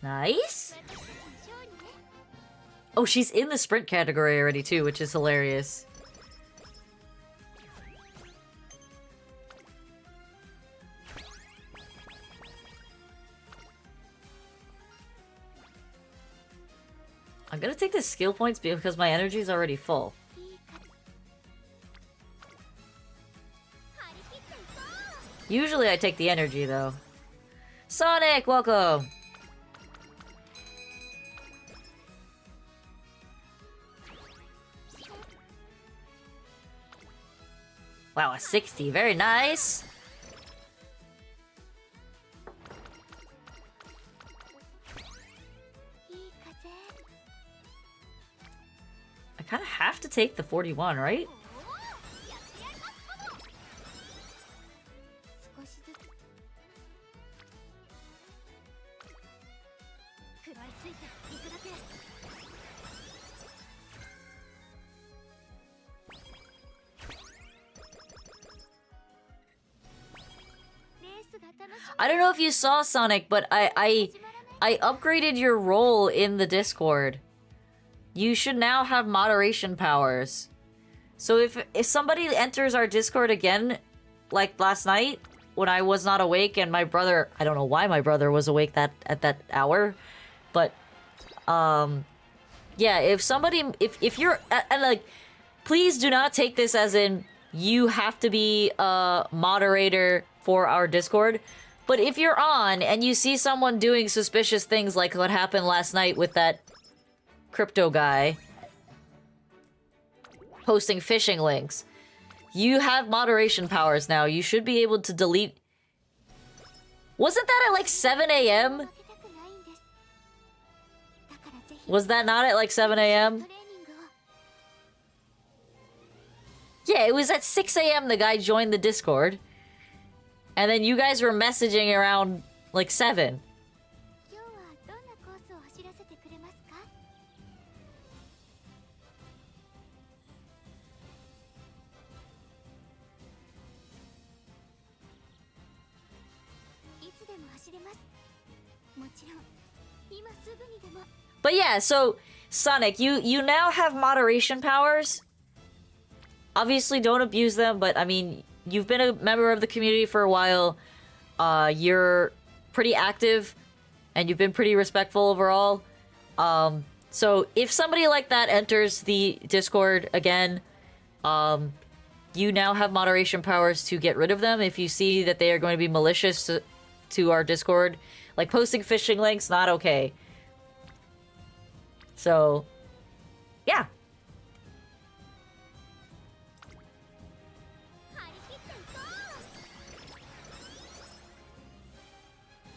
Nice. Oh, she's in the sprint category already too, which is hilarious. I'm gonna take the skill points because my energy is already full. Usually I take the energy though. Sonic, welcome! Wow, a 60. Very nice. I kind of have to take the 41, right? I don't know if you saw, Sonic, but I upgraded your role in the Discord. You should now have moderation powers. So if somebody enters our Discord again, like last night, when I was not awake and my brother... I don't know why my brother was awake at that hour, but... yeah, if somebody... If you're... And like, please do not take this as in you have to be a moderator for our Discord. But if you're on and you see someone doing suspicious things like what happened last night with that crypto guy posting phishing links, you have moderation powers now. You should be able to delete... Wasn't that at like 7 a.m.? Was that not at like 7 a.m.? Yeah, it was at 6 a.m. the guy joined the Discord. And then you guys were messaging around like 7. But yeah, so Sonic, you now have moderation powers. Obviously don't abuse them, but I mean, you've been a member of the community for a while. You're pretty active and you've been pretty respectful overall. So if somebody like that enters the Discord again, you now have moderation powers to get rid of them if you see that they are going to be malicious to our Discord. Like, posting phishing links, not okay. So, yeah.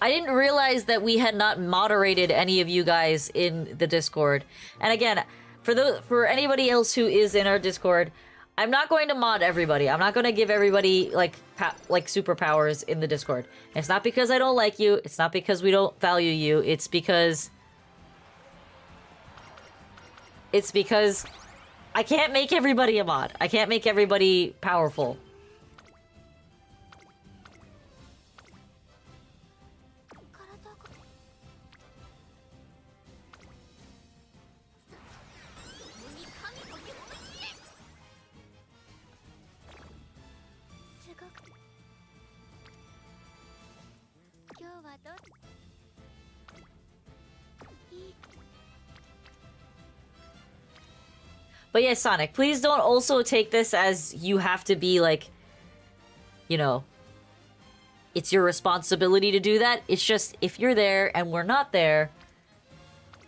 I didn't realize that we had not moderated any of you guys in the Discord. And again, for anybody else who is in our Discord, I'm not going to mod everybody. I'm not going to give everybody like superpowers in the Discord. And it's not because I don't like you. It's not because we don't value you. It's because I can't make everybody a mod. I can't make everybody powerful. But yeah, Sonic, please don't also take this as you have to be like, you know, it's your responsibility to do that. It's just, if you're there and we're not there,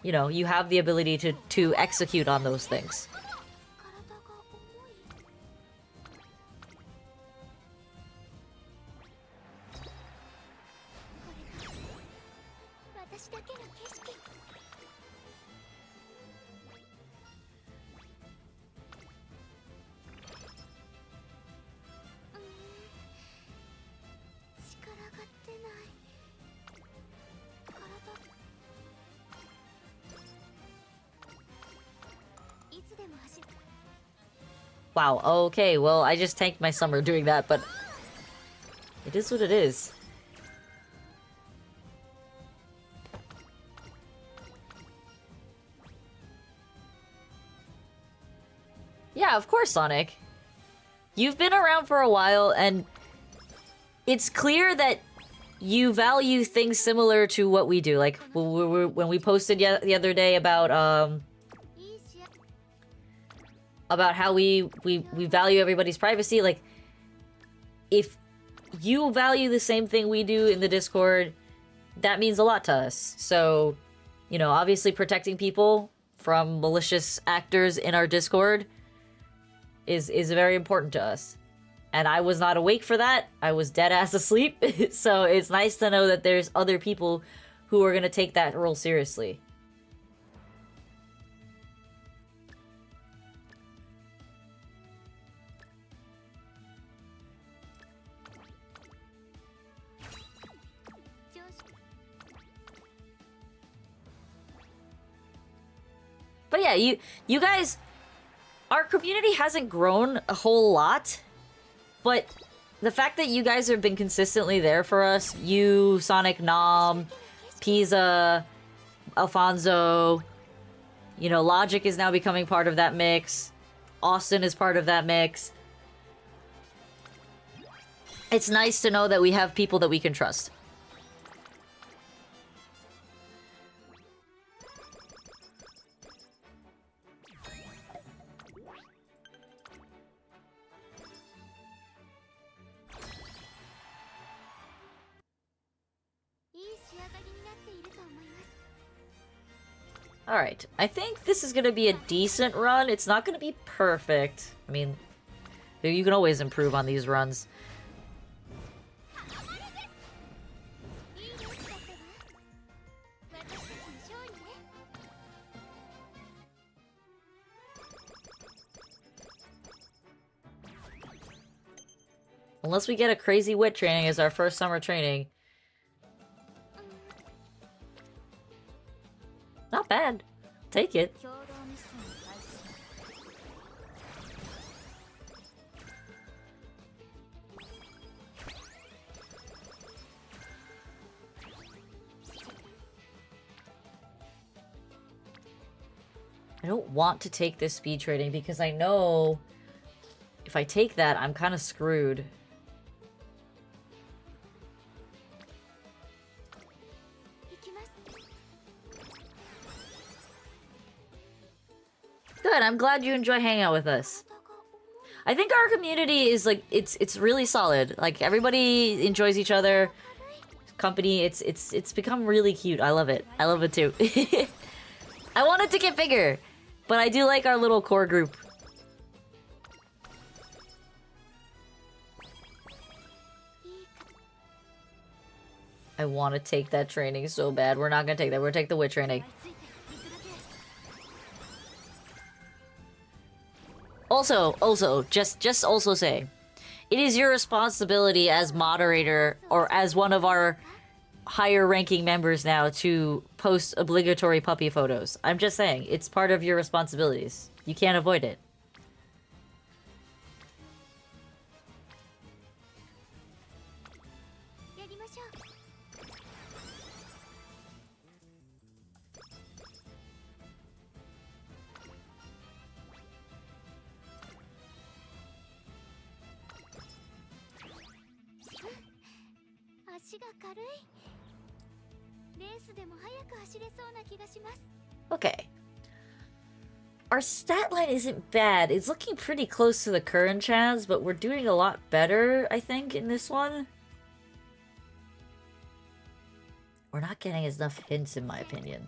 you know, you have the ability to execute on those things. Wow, okay, well, I just tanked my summer doing that, but it is what it is. Yeah, of course, Sonic. You've been around for a while, and it's clear that you value things similar to what we do. Like, when we posted the other day about how we value everybody's privacy, like, if you value the same thing we do in the Discord, that means a lot to us. So, you know, obviously protecting people from malicious actors in our Discord is very important to us. And I was not awake for that. I was dead ass asleep. So it's nice to know that there's other people who are going to take that role seriously. But yeah, you guys, our community hasn't grown a whole lot, but the fact that you guys have been consistently there for us, you, Sonic, Nom, Pizza, Alfonso, you know, Logic is now becoming part of that mix, Austin is part of that mix. It's nice to know that we have people that we can trust. Alright, I think this is gonna be a decent run. It's not gonna be perfect. I mean, you can always improve on these runs. Unless we get a crazy wit training as our first summer training. Not bad. Take it. I don't want to take this speed trading because I know if I take that, I'm kind of screwed. Good, I'm glad you enjoy hanging out with us. I think our community is like it's really solid. Like everybody enjoys each other. Company, it's become really cute. I love it. I love it too. I want it to get bigger, but I do like our little core group. I want to take that training so bad. We're not gonna take that. We're gonna take the wit training. Also, just also say, it is your responsibility as moderator or as one of our higher ranking members now to post obligatory puppy photos. I'm just saying, it's part of your responsibilities. You can't avoid it. Okay. Our stat line isn't bad. It's looking pretty close to the current Chaz, but we're doing a lot better, I think, in this one. We're not getting enough hints, in my opinion.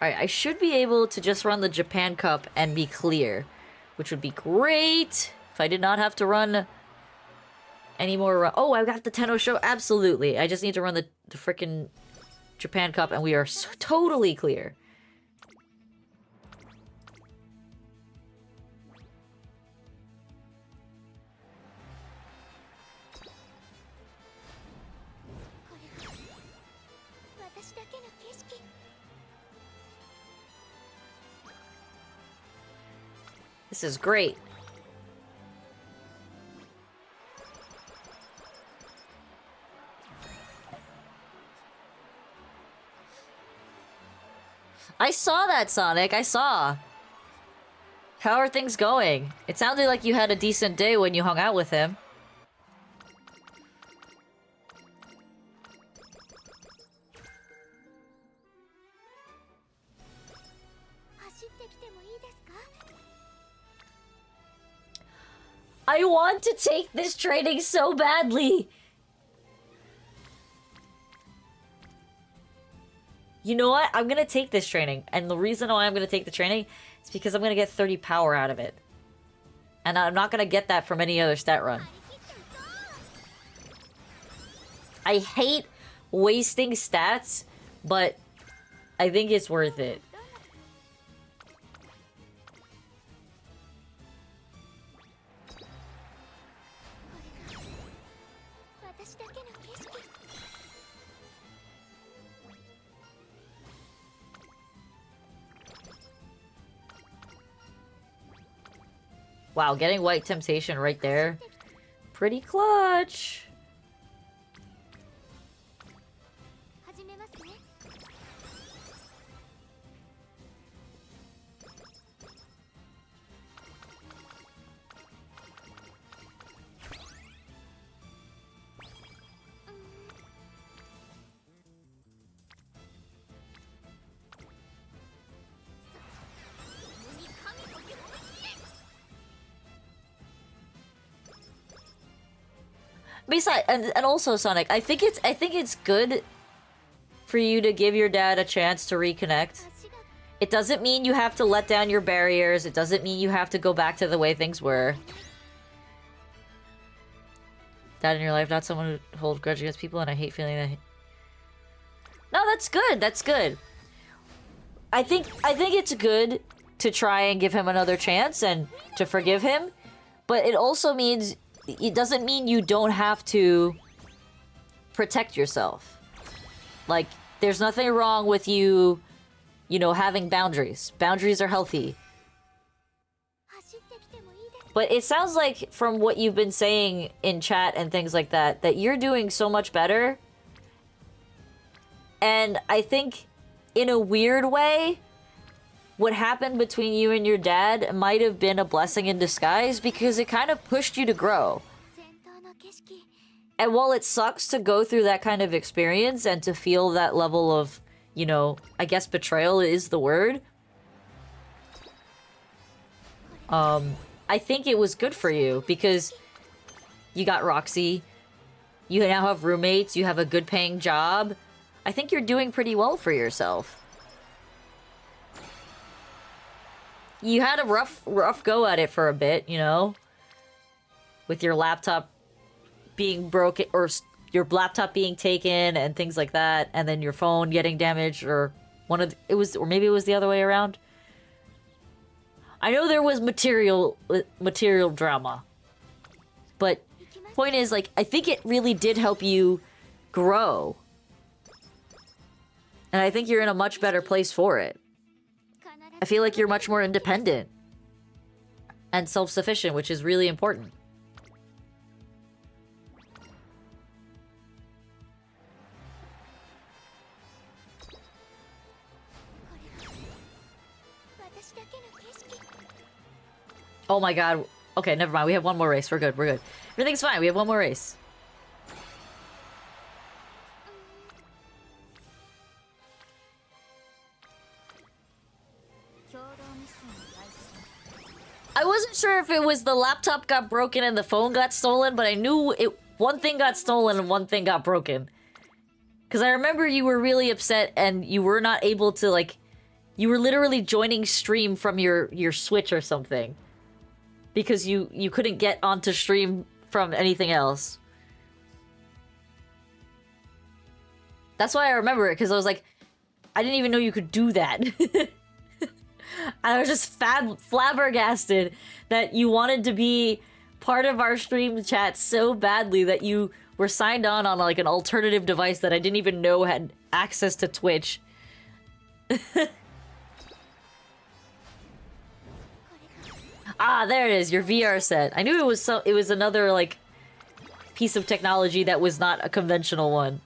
Alright, I should be able to just run the Japan Cup and be clear, which would be great if I did not have to run any more. Oh, I got the Tenno show? Absolutely. I just need to run the frickin' Japan Cup and we are totally clear. This is great. I saw that, Sonic. I saw. How are things going? It sounded like you had a decent day when you hung out with him. I want to take this training so badly. You know what? I'm gonna take this training. And the reason why I'm gonna take the training is because I'm gonna get 30 power out of it. And I'm not gonna get that from any other stat run. I hate wasting stats, but I think it's worth it. Wow, getting White Temptation right there. Pretty clutch. Besides, and also Sonic, I think it's good for you to give your dad a chance to reconnect. It doesn't mean you have to let down your barriers. It doesn't mean you have to go back to the way things were. Dad in your life, not someone who holds grudge against people, and I hate feeling that. No, that's good. That's good. I think it's good to try and give him another chance and to forgive him, but it also means. It doesn't mean you don't have to protect yourself. Like, there's nothing wrong with you, you know, having boundaries. Boundaries are healthy. But it sounds like, from what you've been saying in chat and things like that, that you're doing so much better. And I think, in a weird way, what happened between you and your dad might have been a blessing in disguise because it kind of pushed you to grow. And while it sucks to go through that kind of experience and to feel that level of, you know, I guess betrayal is the word. I think it was good for you because you got Roxy. You now have roommates. You have a good paying job. I think you're doing pretty well for yourself. You had a rough go at it for a bit, you know? With your laptop being broken, or your laptop being taken and things like that, and then your phone getting damaged, or or maybe it was the other way around. I know there was material drama. But point is, like, I think it really did help you grow. And I think you're in a much better place for it. I feel like you're much more independent and self-sufficient, which is really important. Oh my god. Okay, never mind. We have one more race. We're good. We're good. Everything's fine. We have one more race. I wasn't sure if it was the laptop got broken and the phone got stolen, but I knew one thing got stolen and one thing got broken. Because I remember you were really upset and you were not able to, like... You were literally joining stream from your Switch or something. Because you couldn't get onto stream from anything else. That's why I remember it, because I was like... I didn't even know you could do that. I was just flabbergasted that you wanted to be part of our stream chat so badly that you were signed on like an alternative device that I didn't even know had access to Twitch. Ah, there it is, your VR set. I knew it was another like piece of technology that was not a conventional one.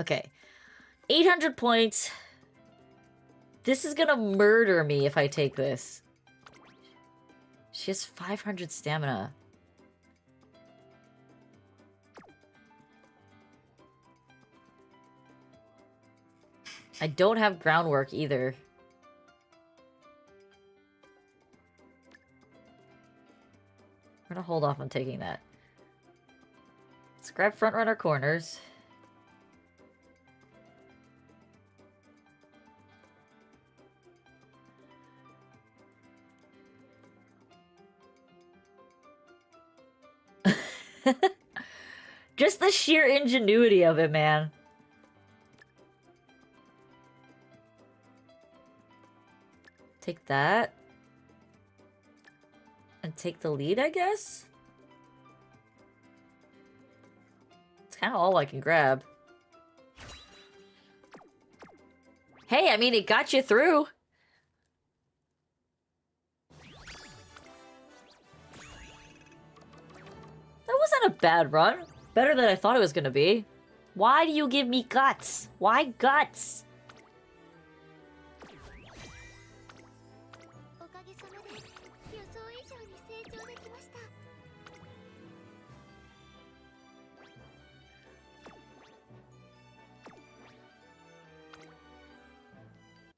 Okay. 800 points. This is gonna murder me if I take this. She has 500 stamina. I don't have groundwork either. I'm gonna hold off on taking that. Let's grab front runner corners. Just the sheer ingenuity of it, man. Take that. And take the lead, I guess? It's kind of all I can grab. Hey, I mean, it got you through. That wasn't a bad run. Better than I thought it was gonna be. Why do you give me guts? Why guts?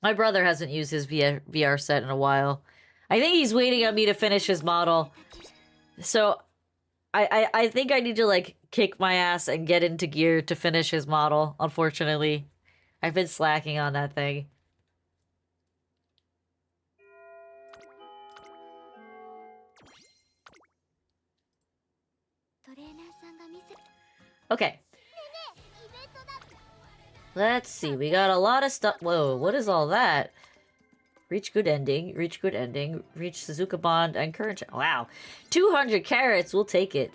My brother hasn't used his VR set in a while. I think he's waiting on me to finish his model. So, I think I need to, like, kick my ass and get into gear to finish his model, unfortunately. I've been slacking on that thing. Okay. Let's see, we got a lot of stuff. Whoa, what is all that? Reach good ending. Reach good ending. Reach Suzuka Bond and current... Wow. 200 carats. We'll take it.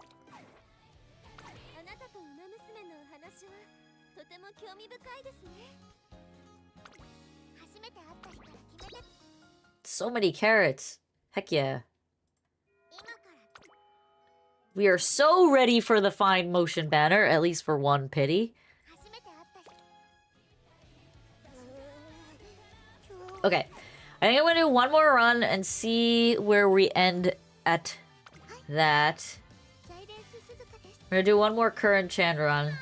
So many carrots. Heck yeah. We are so ready for the fine motion banner, at least for one pity. Okay. I think I'm gonna do one more run and see where we end at that. We're gonna do one more current Chan run.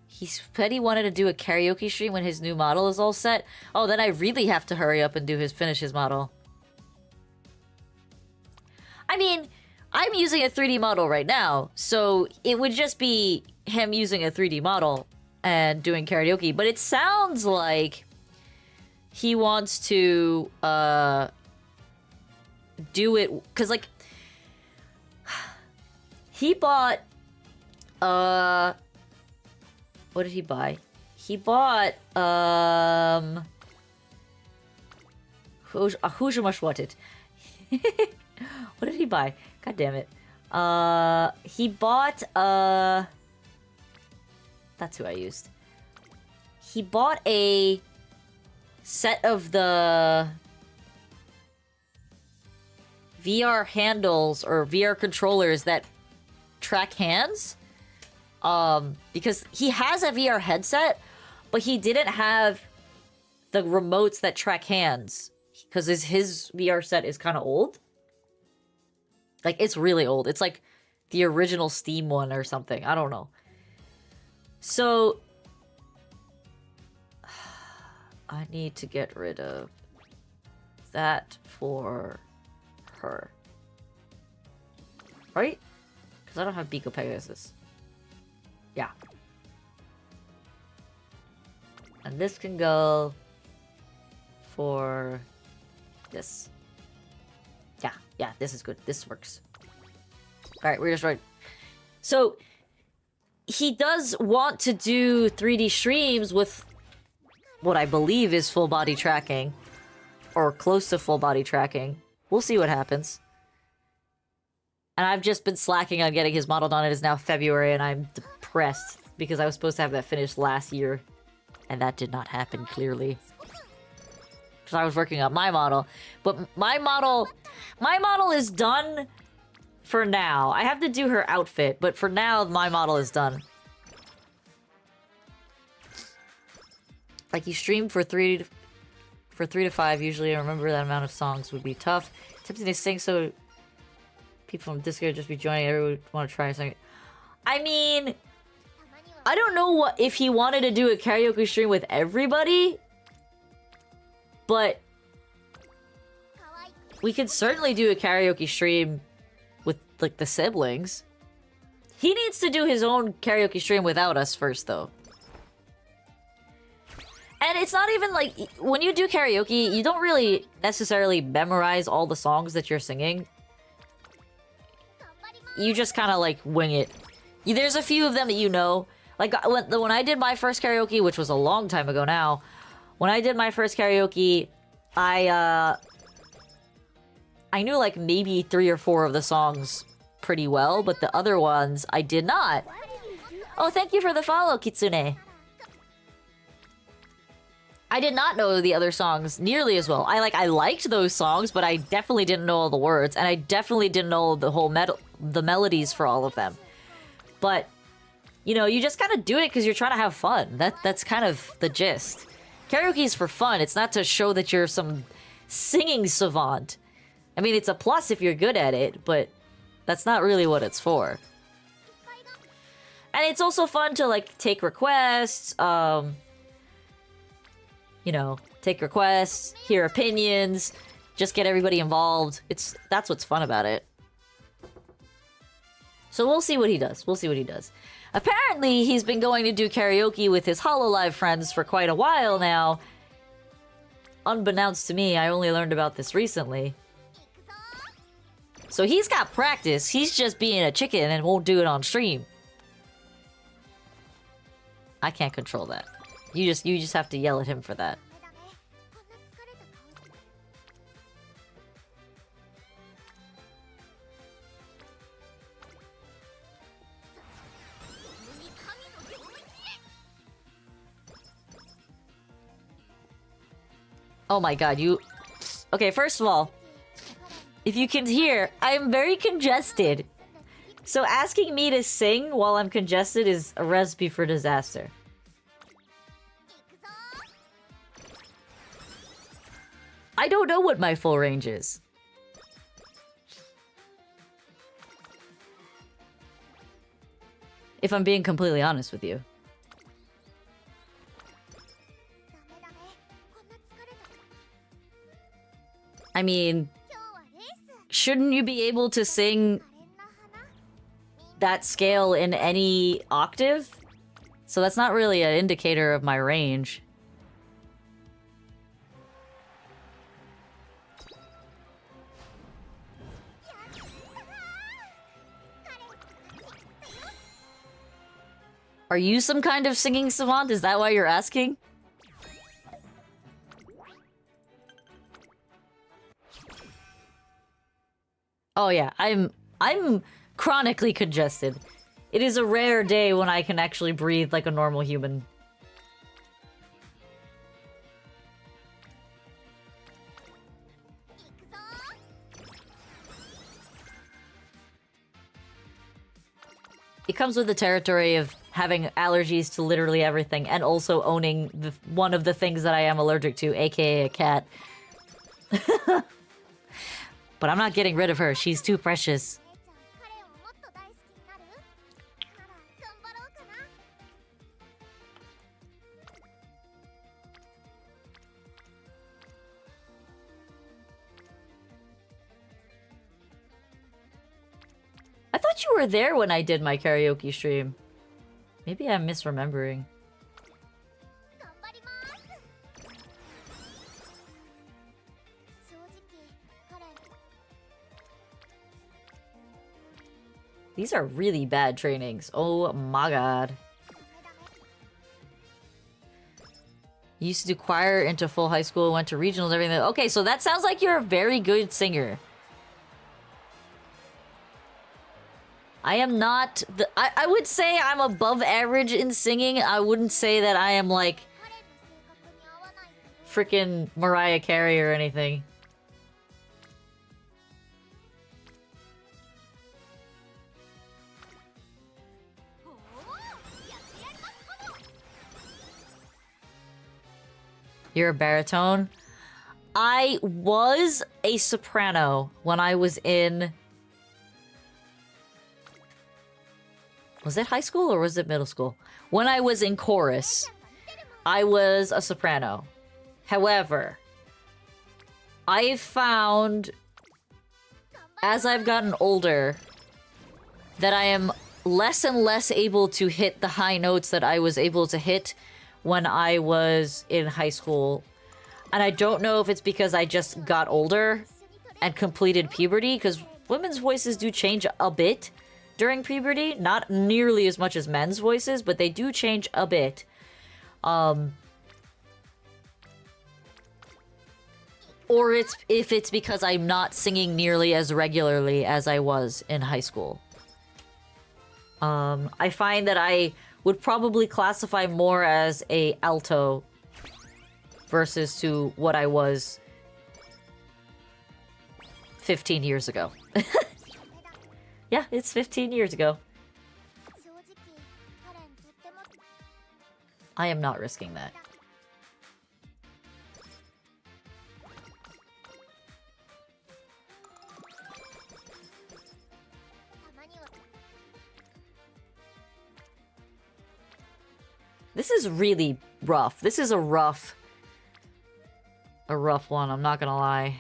He said he wanted to do a karaoke stream when his new model is all set. Oh, then I really have to hurry up and finish his model. I mean, I'm using a 3D model right now, so it would just be him using a 3D model and doing karaoke. But it sounds like he wants to do it because, like, he bought what did he buy? He bought who's much what it? What did he buy? God damn it. He bought that's who I used. He bought a set of the VR handles or VR controllers that track hands. Because he has a VR headset, but he didn't have the remotes that track hands. Because his VR set is kind of old. Like, it's really old. It's like the original Steam one or something. I don't know. So, I need to get rid of that for her. Right? Because I don't have Biko Pegasus. Yeah. And this can go for this. Yeah, this is good. This works. Alright, we're just right. So, he does want to do 3D streams with what I believe is full body tracking. Or close to full body tracking. We'll see what happens. And I've just been slacking on getting his model done. It is now February and I'm depressed because I was supposed to have that finished last year. And that did not happen, clearly. Because I was working on my model. But my model is done for now. I have to do her outfit, but for now, my model is done. Like, you stream for 3 to 5 usually. I remember that amount of songs would be tough. Tempting to sing, so people from Discord just be joining. Everyone would want to try something. I mean, I don't know if he wanted to do a karaoke stream with everybody, but we could certainly do a karaoke stream with, like, the siblings. He needs to do his own karaoke stream without us first, though. And it's not even like, when you do karaoke, you don't really necessarily memorize all the songs that you're singing. You just kind of, like, wing it. There's a few of them that you know. Like, when I did my first karaoke, which was a long time ago now, when I did my first karaoke, I knew, like, maybe 3 or 4 of the songs pretty well, but the other ones, I did not. Oh, thank you for the follow, Kitsune. I did not know the other songs nearly as well. I liked those songs, but I definitely didn't know all the words, and I definitely didn't know the whole the melodies for all of them. But, you know, you just kind of do it because you're trying to have fun. That's kind of the gist. Karaoke is for fun. It's not to show that you're some singing savant. I mean, it's a plus if you're good at it, but that's not really what it's for. And it's also fun to, like, take requests, you know, take requests, hear opinions, just get everybody involved. That's what's fun about it. So we'll see what he does. We'll see what he does. Apparently, he's been going to do karaoke with his HoloLive friends for quite a while now. Unbeknownst to me, I only learned about this recently. So he's got practice. He's just being a chicken and won't do it on stream. I can't control that. You just have to yell at him for that. Oh my god, you... Okay, first of all, if you can hear, I am very congested. So asking me to sing while I'm congested is a recipe for disaster. I don't know what my full range is. If I'm being completely honest with you. I mean, shouldn't you be able to sing that scale in any octave? So that's not really an indicator of my range. Are you some kind of singing savant? Is that why you're asking? Oh yeah, I'm chronically congested. It is a rare day when I can actually breathe like a normal human. It comes with the territory of having allergies to literally everything and also owning one of the things that I am allergic to, aka a cat. But I'm not getting rid of her. She's too precious. I thought you were there when I did my karaoke stream. Maybe I'm misremembering. These are really bad trainings. Oh my god. You used to do choir into full high school, went to regionals and everything. Okay, so that sounds like you're a very good singer. I am not... I would say I'm above average in singing. I wouldn't say that I am like... freaking Mariah Carey or anything. You're a baritone? I was a soprano when I was in... Was it high school or was it middle school? When I was in chorus, I was a soprano. However, I've found, as I've gotten older, that I am less and less able to hit the high notes that I was able to hit when I was in high school. And I don't know if it's because I just got older and completed puberty, because women's voices do change a bit during puberty. Not nearly as much as men's voices, but they do change a bit. Or if it's because I'm not singing nearly as regularly as I was in high school. I find that I would probably classify more as a alto versus to what I was 15 years ago. Yeah, it's 15 years ago. I am not risking that. This is really rough. This is a rough one, I'm not gonna lie.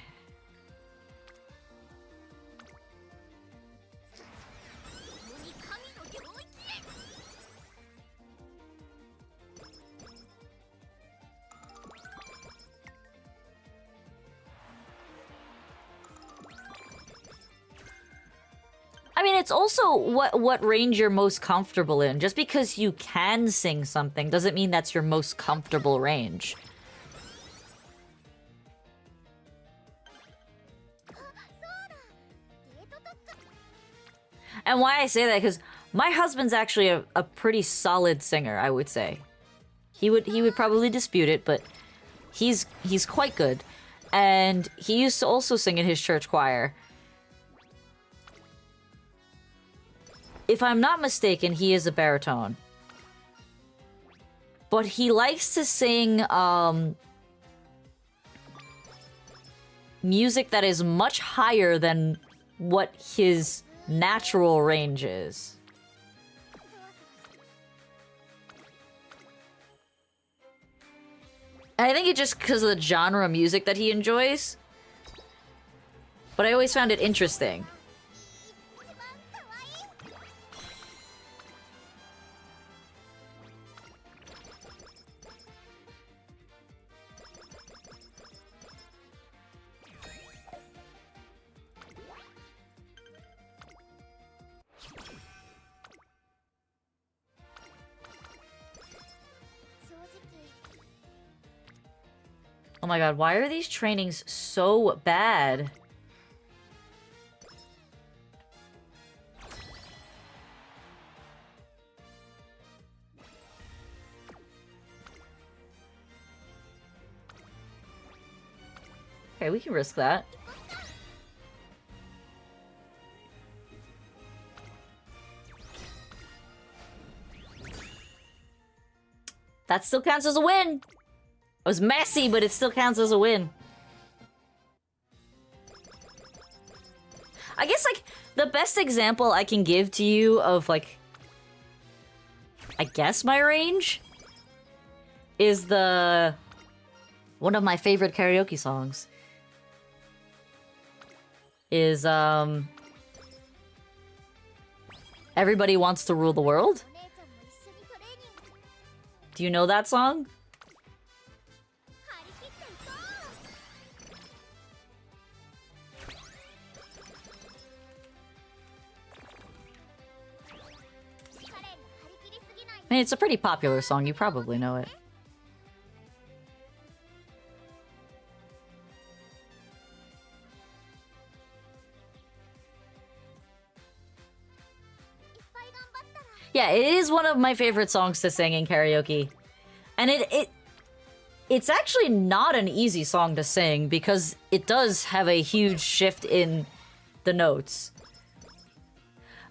mean, it's also what range you're most comfortable in. Just because you can sing something doesn't mean that's your most comfortable range. And why I say that, because my husband's actually a pretty solid singer, I would say. He would probably dispute it, but he's quite good. And he used to also sing in his church choir. If I'm not mistaken, he is a baritone. But he likes to sing music that is much higher than what his natural range is. I think it's just because of the genre of music that he enjoys. But I always found it interesting. Oh my god, why are these trainings so bad? Okay, we can risk that. That still counts as a win! It was messy, but it still counts as a win. I guess, like, the best example I can give to you of, like, I guess my range is one of my favorite karaoke songs is, Everybody Wants to Rule the World. Do you know that song? I mean, it's a pretty popular song. You probably know it. Yeah, it is one of my favorite songs to sing in karaoke. And it's actually not an easy song to sing because it does have a huge shift in the notes.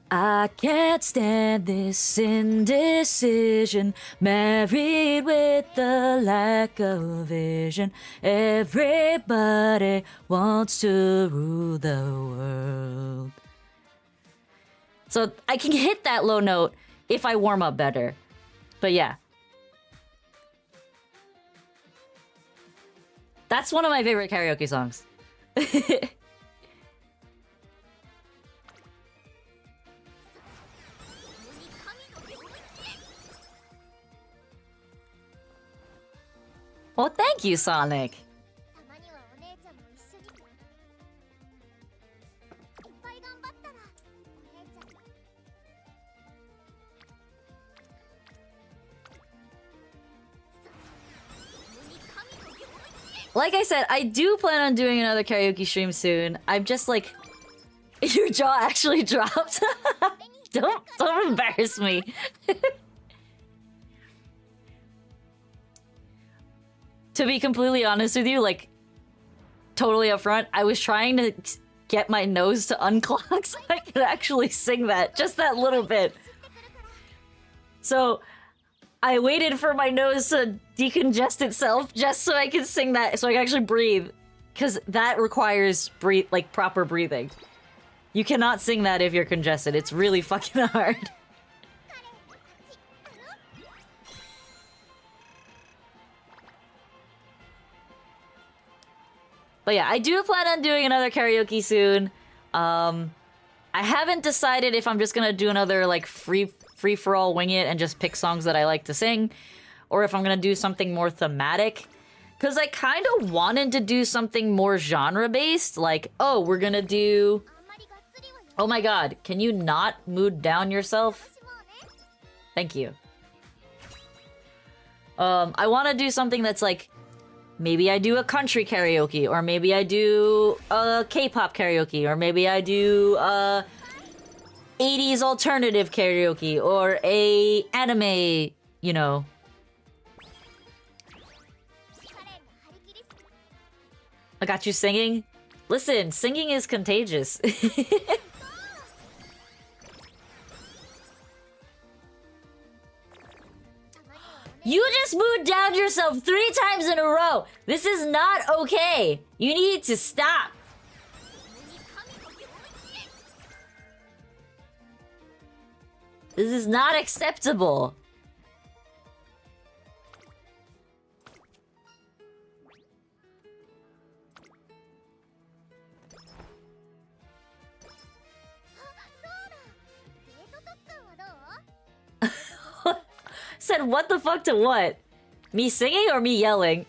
I can't stand this indecision, married with the lack of vision. Everybody wants to rule the world. So I can hit that low note if I warm up better. But yeah. That's one of my favorite karaoke songs. Well, thank you, Sonic. Like I said, I do plan on doing another karaoke stream soon. I'm just like... Your jaw actually dropped? Don't embarrass me. To be completely honest with you, like, totally upfront, I was trying to get my nose to unclog so I could actually sing that, just that little bit. So, I waited for my nose to decongest itself just so I could sing that, so I could actually breathe. Because that requires proper breathing. You cannot sing that if you're congested. It's really fucking hard. But yeah, I do plan on doing another karaoke soon. I haven't decided if I'm just gonna do another, like, free-for-all wing it and just pick songs that I like to sing, or if I'm gonna do something more thematic. Because I kind of wanted to do something more genre-based, like, oh, we're gonna do Oh my god, can you not mood down yourself? Thank you. I want to do something that's like, maybe I do a country karaoke, or maybe I do a K-pop karaoke, or maybe I do 80s alternative karaoke, or a anime, you know. I got you singing? Listen, singing is contagious. You just moved down yourself 3 times in a row. This is not okay. You need to stop. This is not acceptable. Said what the fuck to what? Me singing or me yelling?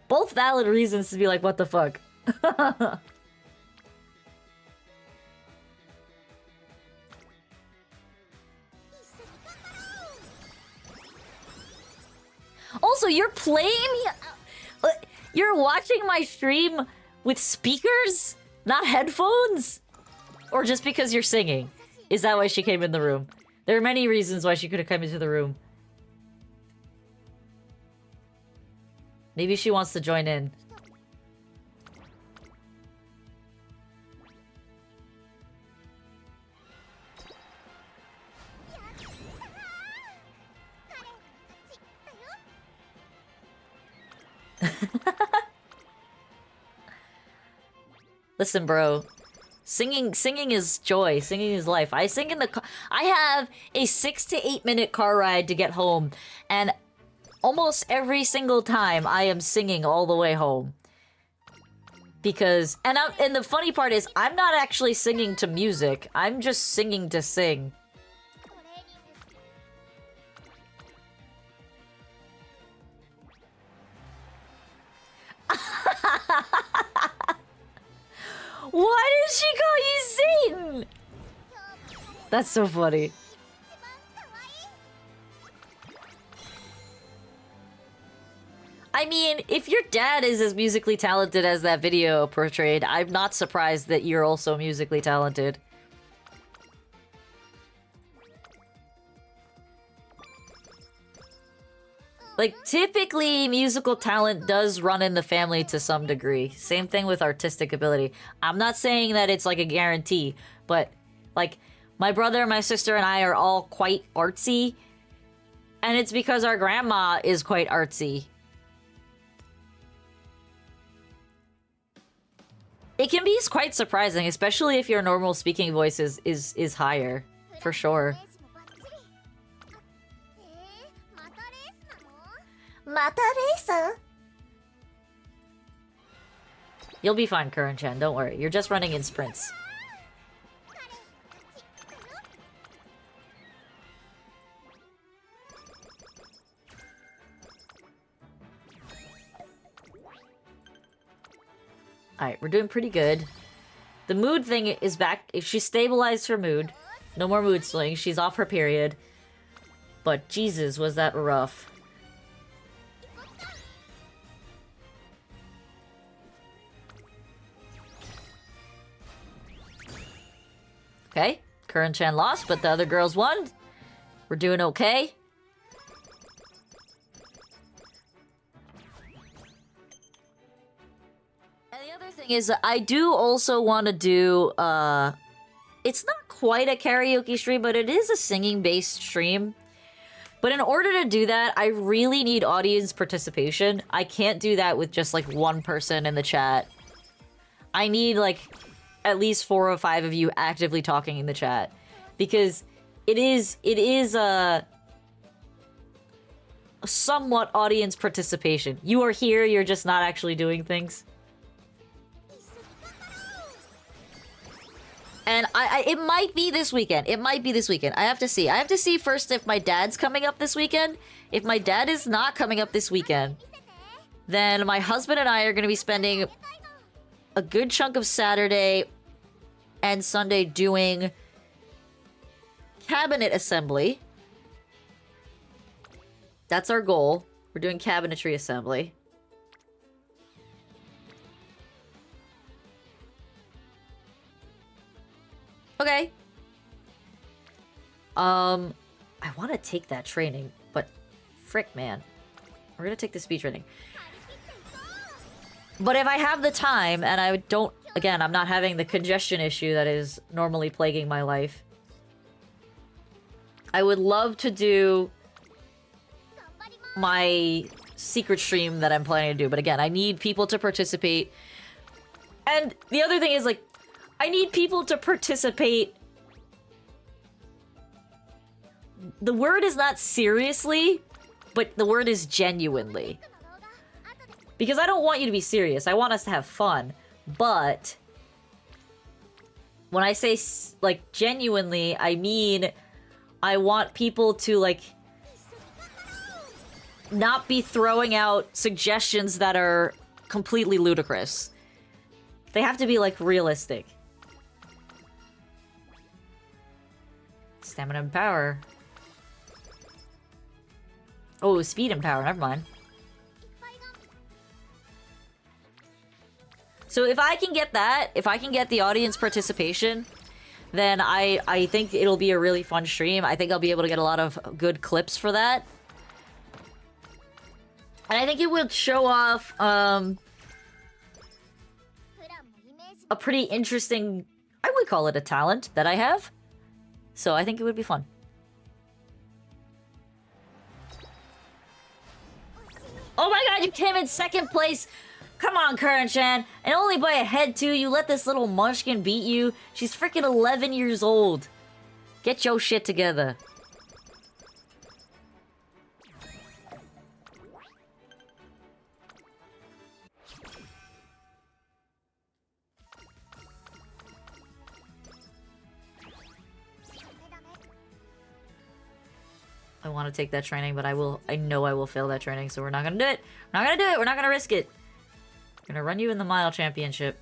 Both valid reasons to be like, what the fuck? Also, you're playing? You're watching my stream with speakers? Not headphones? Or just because you're singing? Is that why she came in the room? There are many reasons why she could have come into the room. Maybe she wants to join in. Listen, bro. Singing is joy. Singing is life. I sing in the car. I have a 6 to 8 minute car ride to get home, and almost every single time I am singing all the way home. Because, and the funny part is, I'm not actually singing to music. I'm just singing to sing. Why did she call you Satan? That's so funny. I mean, if your dad is as musically talented as that video portrayed, I'm not surprised that you're also musically talented. Like, typically, musical talent does run in the family to some degree. Same thing with artistic ability. I'm not saying that it's like a guarantee, but like, my brother, my sister, and I are all quite artsy. And it's because our grandma is quite artsy. It can be quite surprising, especially if your normal speaking voice is higher, for sure. You'll be fine, Curran-chan, don't worry. You're just running in sprints. Alright, we're doing pretty good. The mood thing is back. If she stabilized her mood, no more mood swings. She's off her period. But Jesus, was that rough. Okay, Curran-chan lost, but the other girls won. We're doing okay. And the other thing is, I do also want to do, it's not quite a karaoke stream, but it is a singing-based stream. But in order to do that, I really need audience participation. I can't do that with just, like, one person in the chat. I need, like, at least 4 or 5 of you actively talking in the chat, because it is a somewhat audience participation. You are here, you're just not actually doing things. And it might be this weekend. It might be this weekend. I have to see. I have to see first if my dad's coming up this weekend. If my dad is not coming up this weekend, then my husband and I are going to be spending a good chunk of Saturday and Sunday doing cabinet assembly. That's our goal. We're doing cabinetry assembly. Okay. I want to take that training, but frick, man. We're gonna take the speed training. But if I have the time, and I don't... Again, I'm not having the congestion issue that is normally plaguing my life. I would love to do my secret stream that I'm planning to do. But again, I need people to participate. And the other thing is, like, I need people to participate. The word is not seriously, but the word is genuinely. Because I don't want you to be serious. I want us to have fun. But when I say, like, genuinely, I mean I want people to, like, not be throwing out suggestions that are completely ludicrous. They have to be, like, realistic. Stamina and power. Oh, speed and power. Never mind. So if I can get that, if I can get the audience participation, then I think it'll be a really fun stream. I think I'll be able to get a lot of good clips for that. And I think it would show off a pretty interesting, I would call it a talent that I have. So I think it would be fun. Oh my god, you came in second place! Come on, Curran-chan. And only by a head, too. You let this little munchkin beat you. She's freaking 11 years old. Get your shit together. I want to take that training, but I know I will fail that training, so we're not gonna do it. We're not gonna do it. We're not gonna risk it. Gonna run you in the mile championship.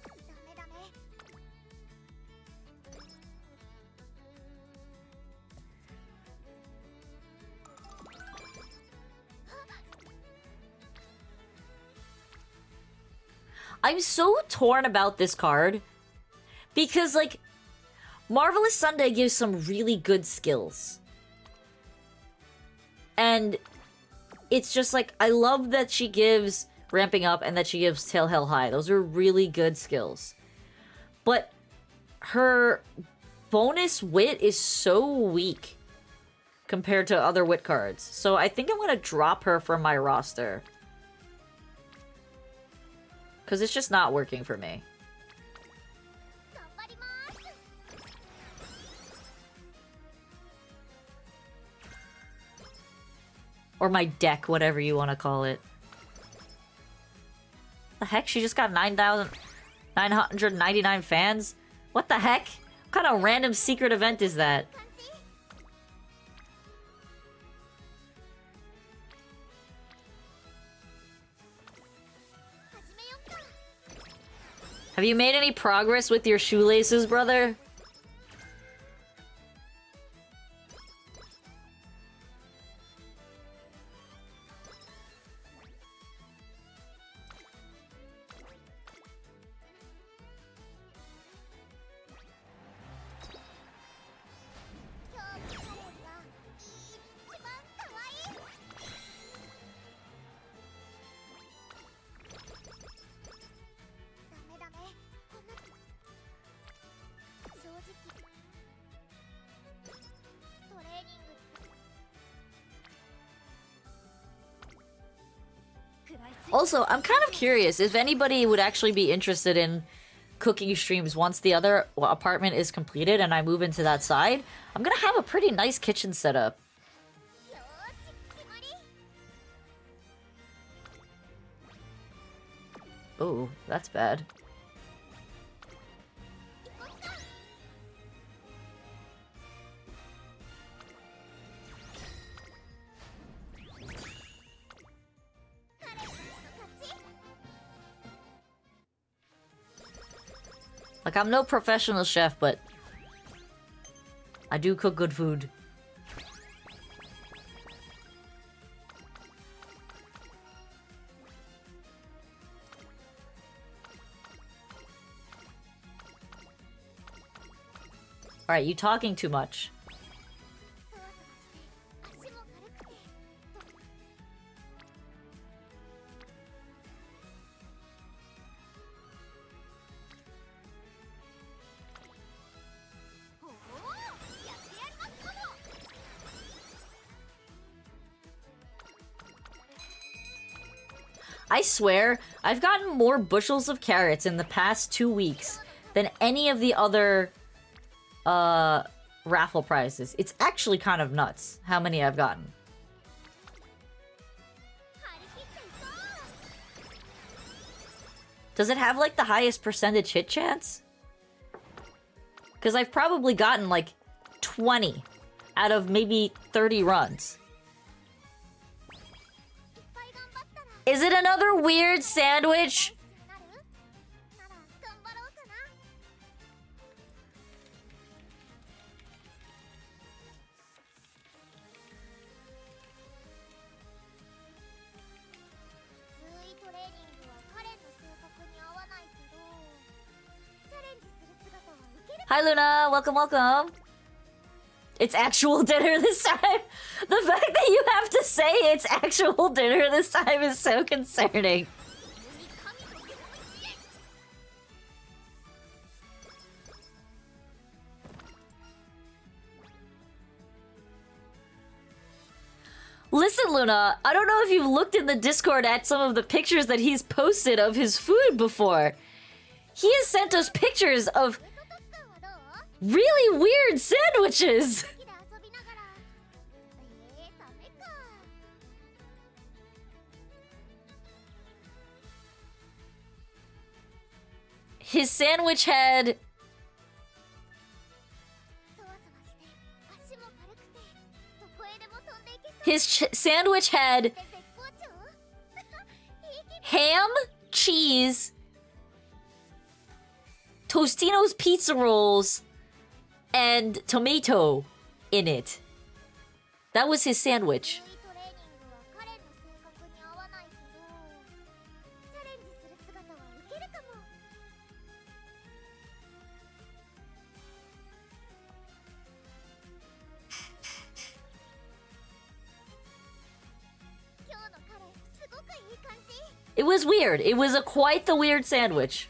I'm so torn about this card because, like, Marvelous Sunday gives some really good skills. And it's just like, I love that she gives Ramping Up and that she gives Tail Hell High. Those are really good skills. But her bonus wit is so weak compared to other wit cards. So I think I'm going to drop her from my roster. Because it's just not working for me. Or my deck, whatever you want to call it. The heck? She just got 9,999 fans? What the heck? What kind of random secret event is that? Have you made any progress with your shoelaces, brother? Also, I'm kind of curious if anybody would actually be interested in cooking streams once the other apartment is completed and I move into that side. I'm gonna have a pretty nice kitchen setup. Oh, that's bad. Like, I'm no professional chef, but I do cook good food. Alright, you talking too much. I swear, I've gotten more bushels of carrots in the past 2 weeks than any of the other, raffle prizes. It's actually kind of nuts how many I've gotten. Does it have, like, the highest percentage hit chance? Because I've probably gotten, like, 20 out of maybe 30 runs. Is it another weird sandwich? Hi Luna, welcome, welcome. It's actual dinner this time. The fact that you have to say it's actual dinner this time is so concerning. Listen, Luna, I don't know if you've looked in the Discord at some of the pictures that he's posted of his food before. He has sent us pictures of really weird sandwiches. His sandwich had... sandwich had ham, cheese, Tostino's pizza rolls, and tomato in it. That was his sandwich. It was weird. It was quite the weird sandwich.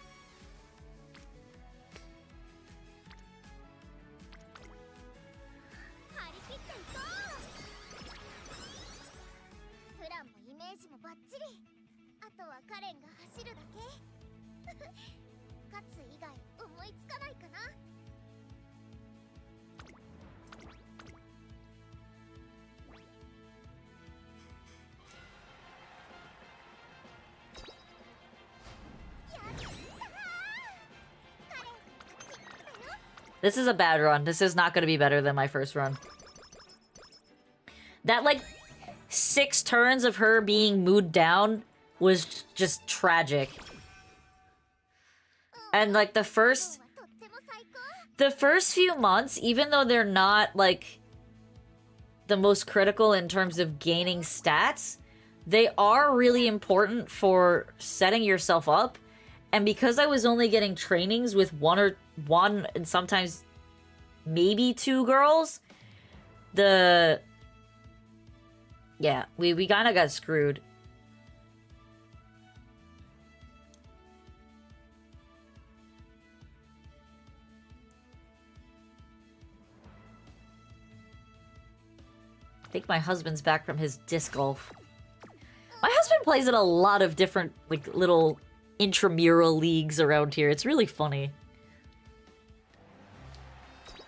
This is a bad run. This is not going to be better than my first run. That, like, 6 turns of her being mood down was just tragic. And, like, the first few months, even though they're not, like, the most critical in terms of gaining stats, they are really important for setting yourself up. And because I was only getting trainings with one and sometimes maybe 2 girls, yeah, we kind of got screwed. I think my husband's back from his disc golf. My husband plays in a lot of different, like, little intramural leagues around here. It's really funny.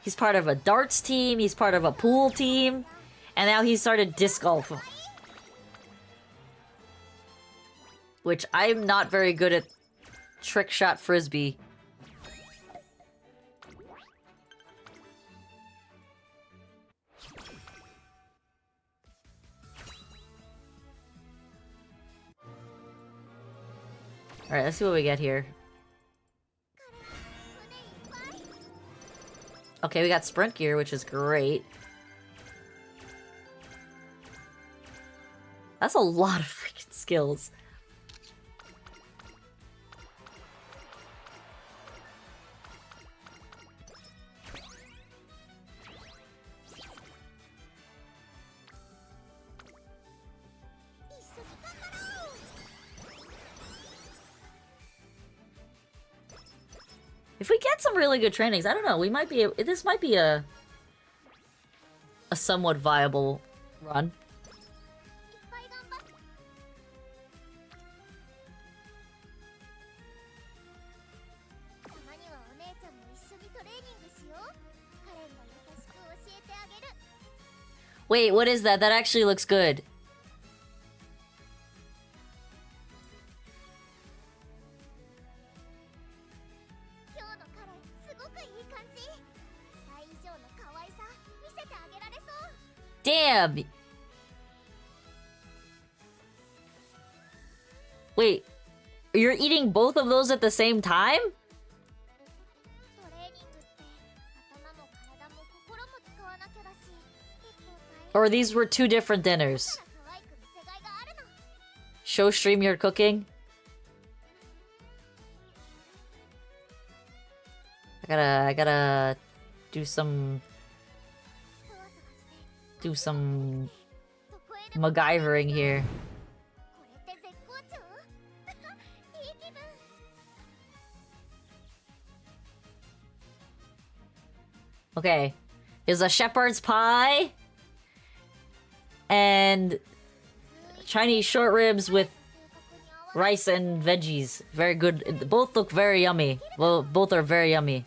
He's part of a darts team, he's part of a pool team, and now he started disc golf. Which I'm not very good at trick shot frisbee. Alright, let's see what we get here. Okay, we got sprint gear, which is great. That's a lot of freaking skills. If we get some really good trainings, I don't know, we might be... This might be a somewhat viable run. Wait, what is that? That actually looks good. Damn! Wait, you're eating both of those at the same time? Or these were two different dinners? Show stream your cooking? I gotta do some MacGyvering here. Okay, here's a shepherd's pie and Chinese short ribs with rice and veggies. Very good. Both look very yummy. Well, both are very yummy.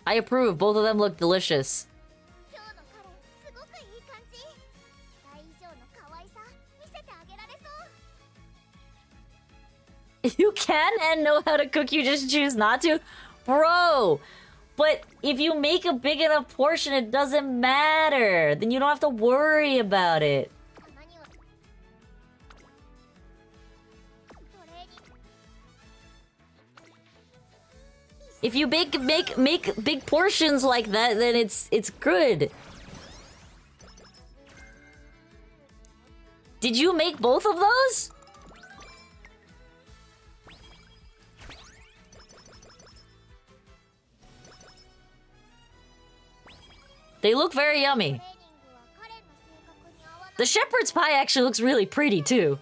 I approve. Both of them look delicious. You can and know how to cook, you just choose not to? Bro! But if you make a big enough portion, it doesn't matter. Then you don't have to worry about it. If you make big portions like that, then it's good. Did you make both of those? They look very yummy. The shepherd's pie actually looks really pretty too.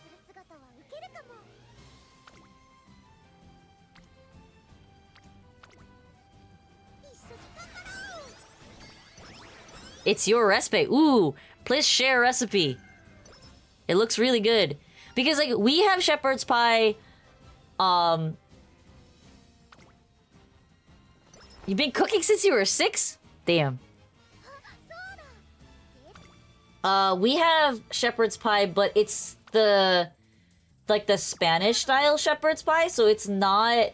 It's your recipe. Ooh, please share recipe. It looks really good. Because like we have shepherd's pie. You've been cooking since you were 6? Damn. We have shepherd's pie, but it's the Spanish style shepherd's pie, so it's not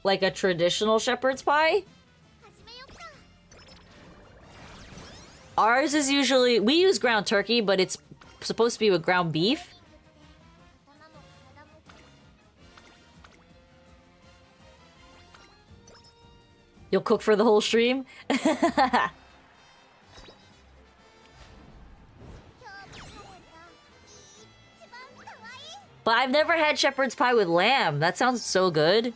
like a traditional shepherd's pie. Ours is usually... We use ground turkey, but it's supposed to be with ground beef. You'll cook for the whole stream? But I've never had shepherd's pie with lamb. That sounds so good.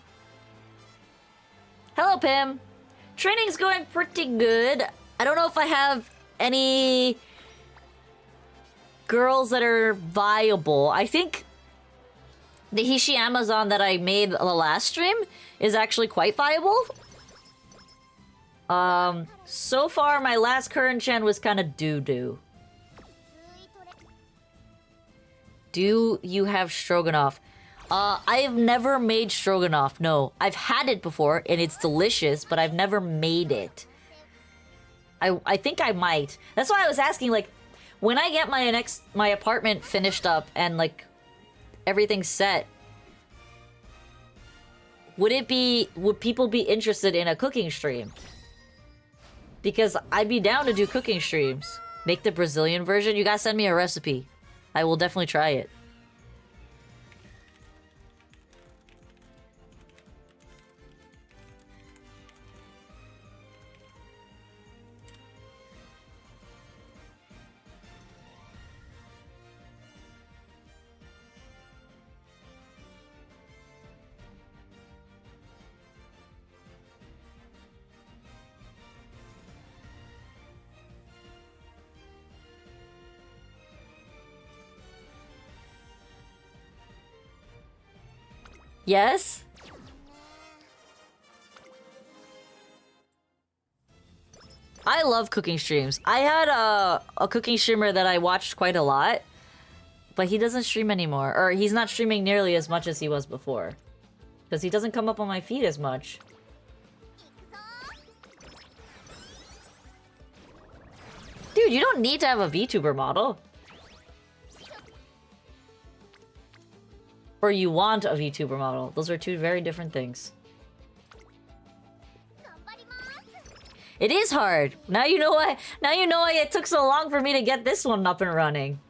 Hello, Pim. Training's going pretty good. I don't know if I have any girls that are viable. I think the Hishi Amazon that I made the last stream is actually quite viable. So far, my last current gen was kind of doo-doo. Do you have stroganoff? I have never made stroganoff, no. I've had it before, and it's delicious, but I've never made it. I think I might. That's why I was asking, like, when I get my apartment finished up and, like, everything's set, would people be interested in a cooking stream? Because I'd be down to do cooking streams. Make the Brazilian version? You gotta send me a recipe. I will definitely try it. Yes? I love cooking streams. I had a cooking streamer that I watched quite a lot, but he doesn't stream anymore. Or he's not streaming nearly as much as he was before. Because he doesn't come up on my feed as much. Dude, you don't need to have a VTuber model. Or you want a VTuber model. Those are two very different things. It is hard. Now you know why. Now you know why it took so long for me to get this one up and running.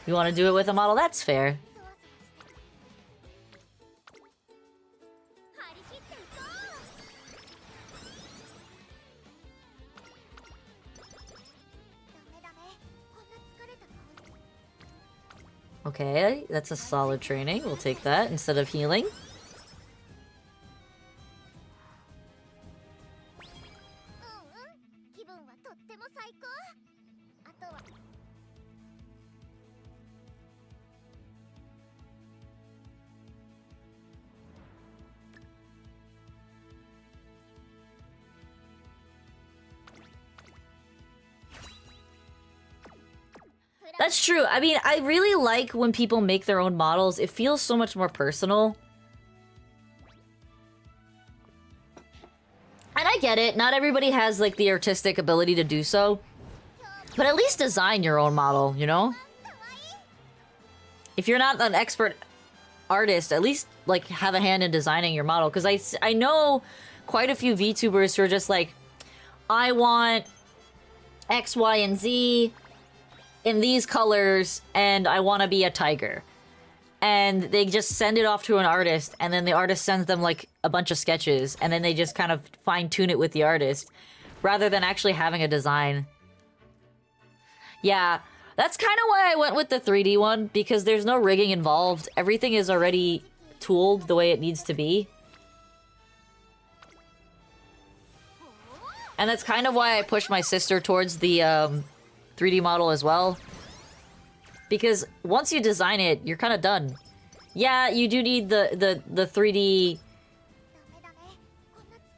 You want to do it with a model? That's fair. Okay, that's a solid training. We'll take that instead of healing. That's true. I mean, I really like when people make their own models. It feels so much more personal. And I get it. Not everybody has, like, the artistic ability to do so. But at least design your own model, you know? If you're not an expert artist, at least, like, have a hand in designing your model. Because I know quite a few VTubers who are just like, I want X, Y, and Z in these colors, and I want to be a tiger. And they just send it off to an artist, and then the artist sends them, like, a bunch of sketches, and then they just kind of fine-tune it with the artist, rather than actually having a design. Yeah, that's kind of why I went with the 3D one, because there's no rigging involved. Everything is already tooled the way it needs to be. And that's kind of why I pushed my sister towards the, 3D model as well. Because once you design it, you're kind of done. Yeah, you do need the 3D...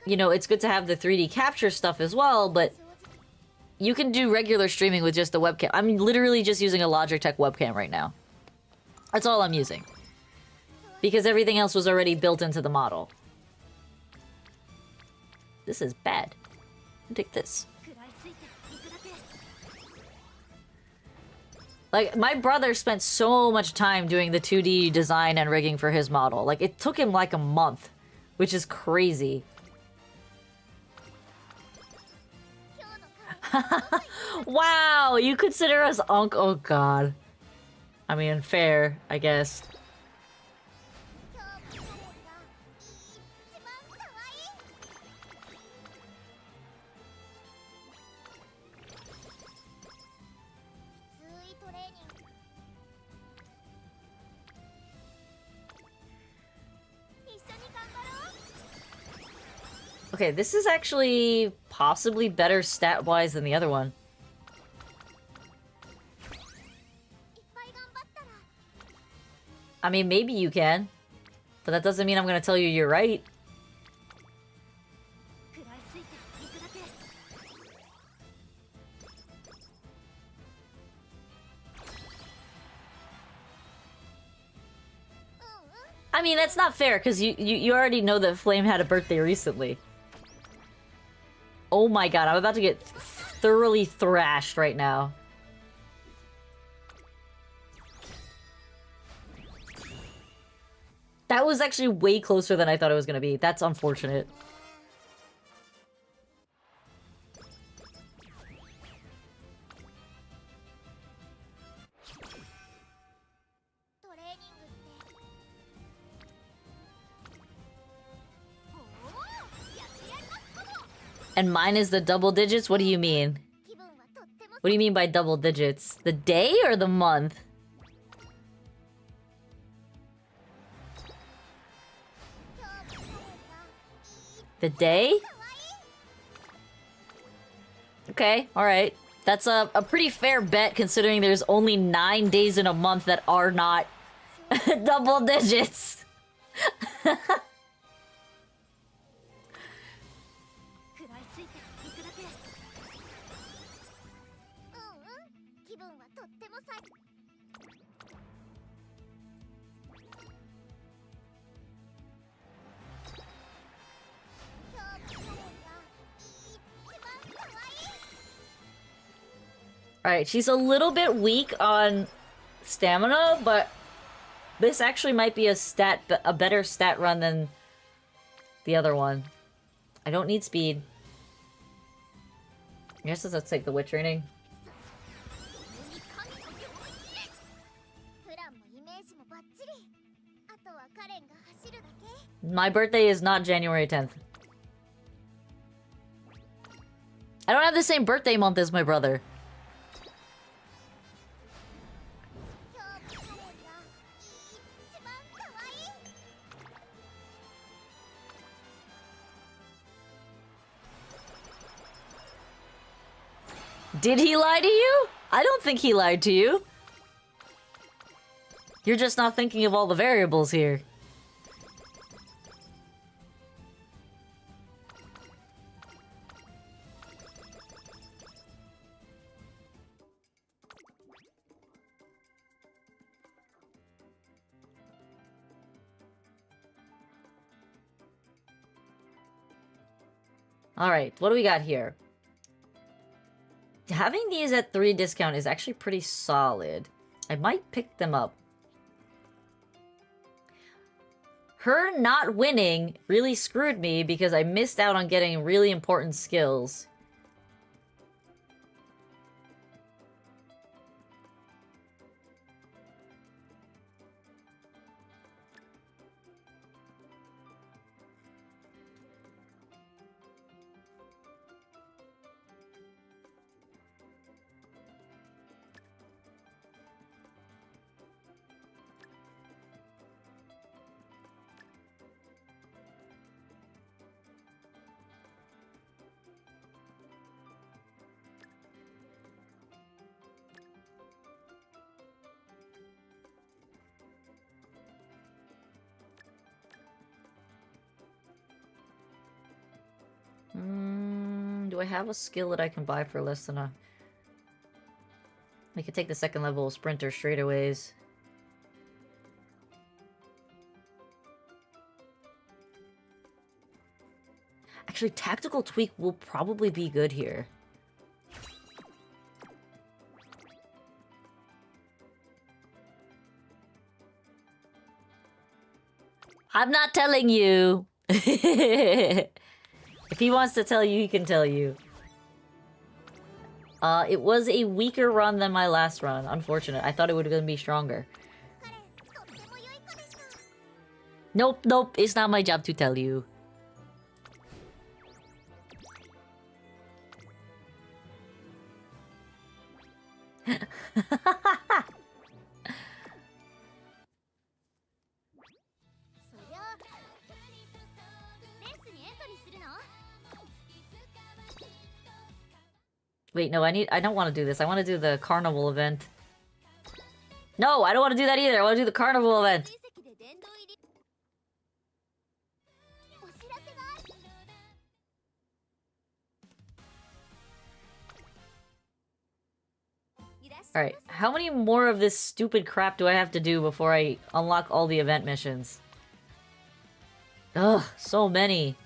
You know, it's good to have the 3D capture stuff as well, but you can do regular streaming with just the webcam. I'm literally just using a Logitech webcam right now. That's all I'm using. Because everything else was already built into the model. This is bad. I'll take this. Like, my brother spent so much time doing the 2D design and rigging for his model. Like, it took him like a month, which is crazy. Wow, you consider us uncle? Oh god. I mean, fair, I guess. Okay, this is actually possibly better stat-wise than the other one. I mean, maybe you can. But that doesn't mean I'm gonna tell you you're right. I mean, that's not fair, because you already know that Flame had a birthday recently. Oh my god, I'm about to get thoroughly thrashed right now. That was actually way closer than I thought it was gonna be. That's unfortunate. And mine is the double digits? What do you mean? What do you mean by double digits? The day or the month? The day? Okay, alright. That's a pretty fair bet considering there's only 9 days in a month that are not double digits. Alright, she's a little bit weak on stamina, but this actually might be a better stat run than the other one. I don't need speed. I guess let's take the witch training. My birthday is not January 10th. I don't have the same birthday month as my brother. Did he lie to you? I don't think he lied to you. You're just not thinking of all the variables here. Alright, what do we got here? Having these at 3 discount is actually pretty solid. I might pick them up. Her not winning really screwed me because I missed out on getting really important skills. Do I have a skill that I can buy for less than a... I could take the second level sprinter straightaways. Actually, tactical tweak will probably be good here. I'm not telling you. If he wants to tell you, he can tell you. It was a weaker run than my last run. Unfortunate. I thought it would be stronger. Nope, nope. It's not my job to tell you. Wait, no, I don't want to do this. I want to do the carnival event. No, I don't want to do that either. I want to do the carnival event. Alright, how many more of this stupid crap do I have to do before I unlock all the event missions? Ugh, so many.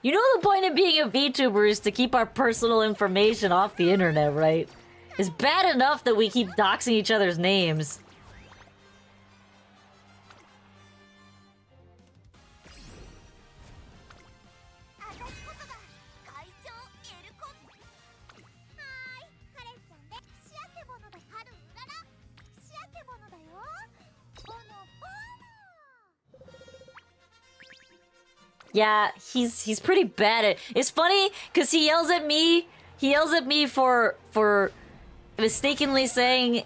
You know the point of being a VTuber is to keep our personal information off the internet, right? It's bad enough that we keep doxing each other's names. Yeah, he's pretty bad at... It's funny, because he yells at me for mistakenly saying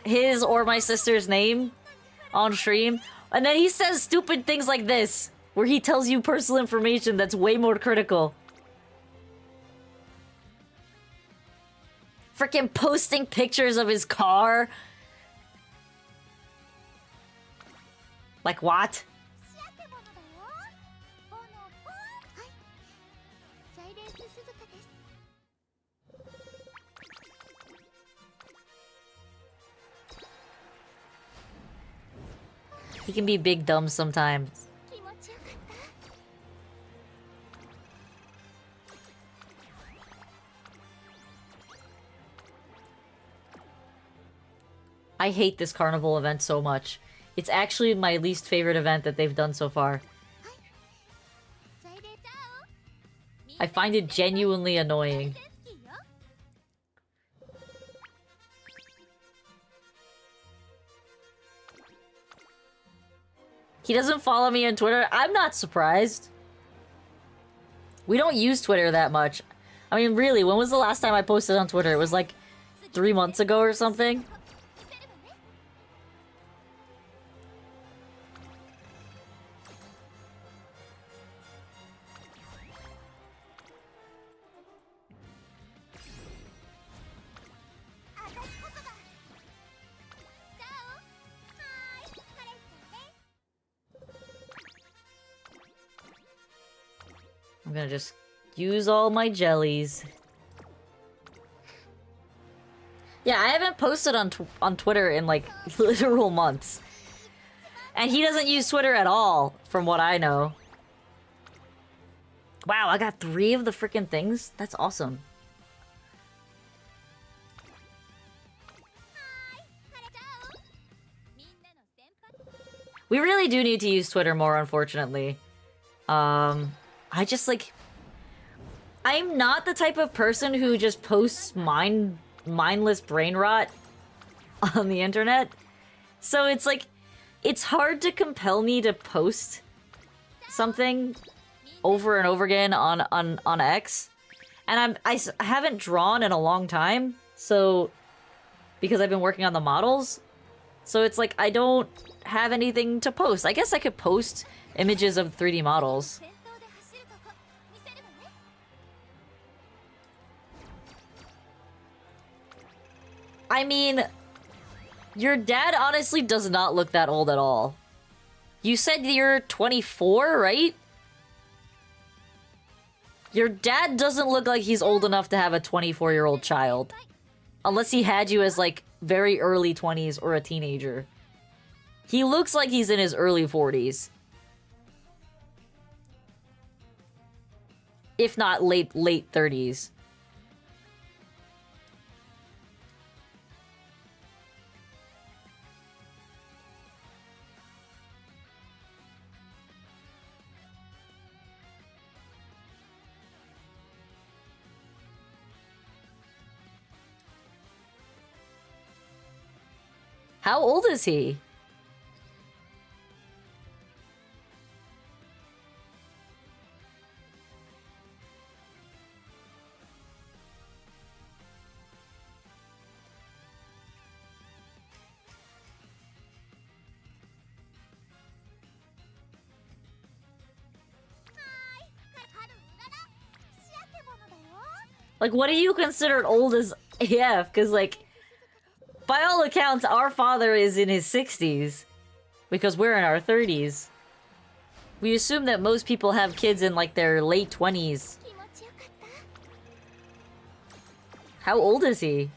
his or my sister's name on stream, and then he says stupid things like this, where he tells you personal information that's way more critical. Freaking posting pictures of his car. Like what? He can be big dumb sometimes. I hate this carnival event so much. It's actually my least favorite event that they've done so far. I find it genuinely annoying. He doesn't follow me on Twitter. I'm not surprised. We don't use Twitter that much. I mean, really, when was the last time I posted on Twitter? It was like 3 months ago or something. I'm gonna just use all my jellies. Yeah, I haven't posted on Twitter in like literal months. And he doesn't use Twitter at all, from what I know. Wow, I got 3 of the freaking things? That's awesome. We really do need to use Twitter more, unfortunately. I just, like... I'm not the type of person who just posts mindless brain rot on the internet. So it's like... It's hard to compel me to post something over and over again on X. And I haven't drawn in a long time, so... Because I've been working on the models. So it's like, I don't have anything to post. I guess I could post images of 3D models. I mean, your dad honestly does not look that old at all. You said you're 24, right? Your dad doesn't look like he's old enough to have a 24-year-old child. Unless he had you as, like, very early 20s or a teenager. He looks like he's in his early 40s. If not late 30s. How old is he? Like, what do you consider old as AF? Because, like, by all accounts, our father is in his 60s. Because we're in our 30s. We assume that most people have kids in, like, their late 20s. How old is he?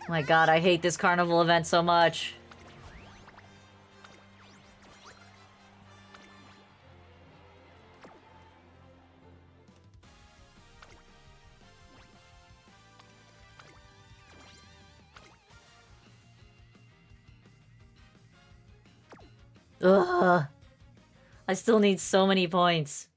Oh my god, I hate this carnival event so much. Ugh. I still need so many points.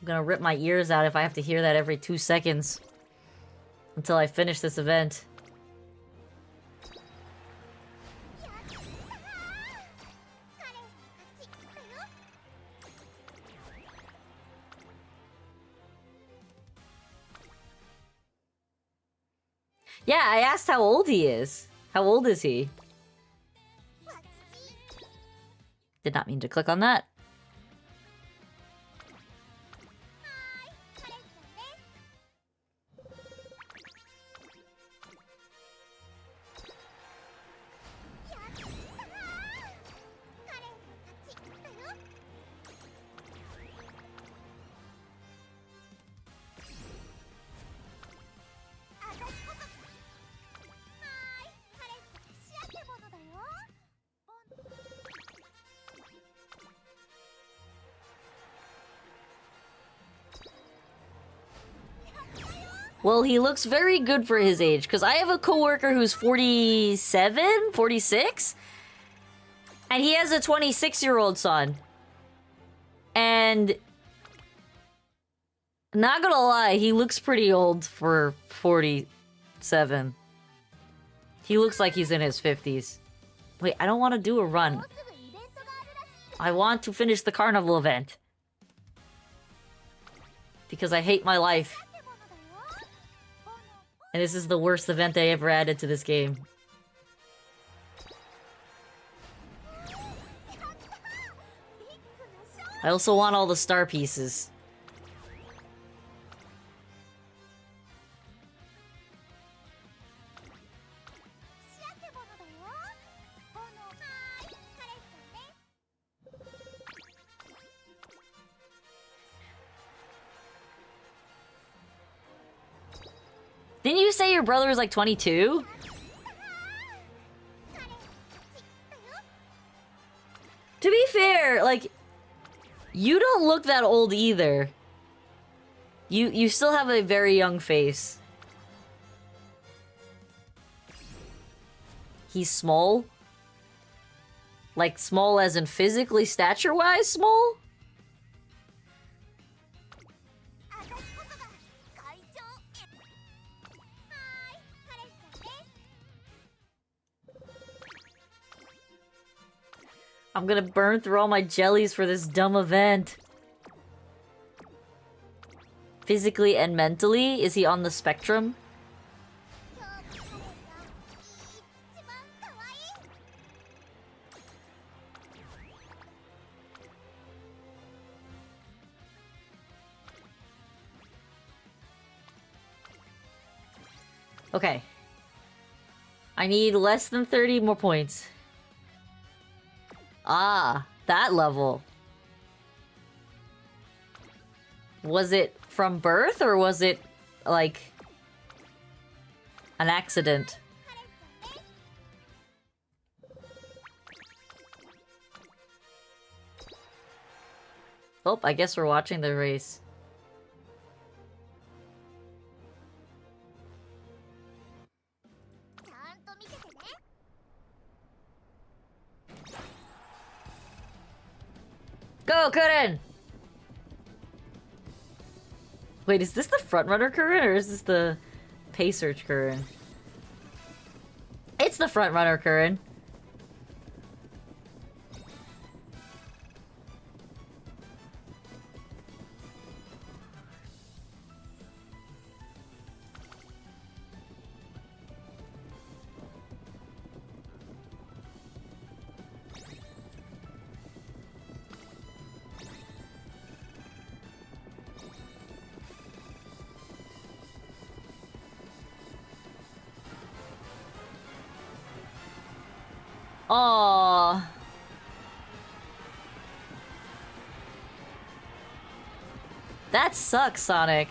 I'm gonna rip my ears out if I have to hear that every 2 seconds. Until I finish this event. Yeah, I asked how old he is. How old is he? Did not mean to click on that. Well, he looks very good for his age, because I have a coworker who's 47, 46, and he has a 26-year-old son. And not gonna lie, he looks pretty old for 47. He looks like he's in his 50s. Wait, I don't want to do a run. I want to finish the carnival event. Because I hate my life. And this is the worst event they ever added to this game. I also want all the star pieces. Didn't you say your brother was like 22? To be fair, like, you don't look that old either. You still have a very young face. He's small? Like, small as in physically stature-wise small? I'm gonna burn through all my jellies for this dumb event. Physically and mentally? Is he on the spectrum? Okay. I need less than 30 more points. Ah, that level. Was it from birth or was it, like, an accident? Oh, I guess we're watching the race. Go, Kurin! Wait, is this the frontrunner Kurin or is this the pacer Kurin? It's the frontrunner Kurin. Aww. That sucks, Sonic.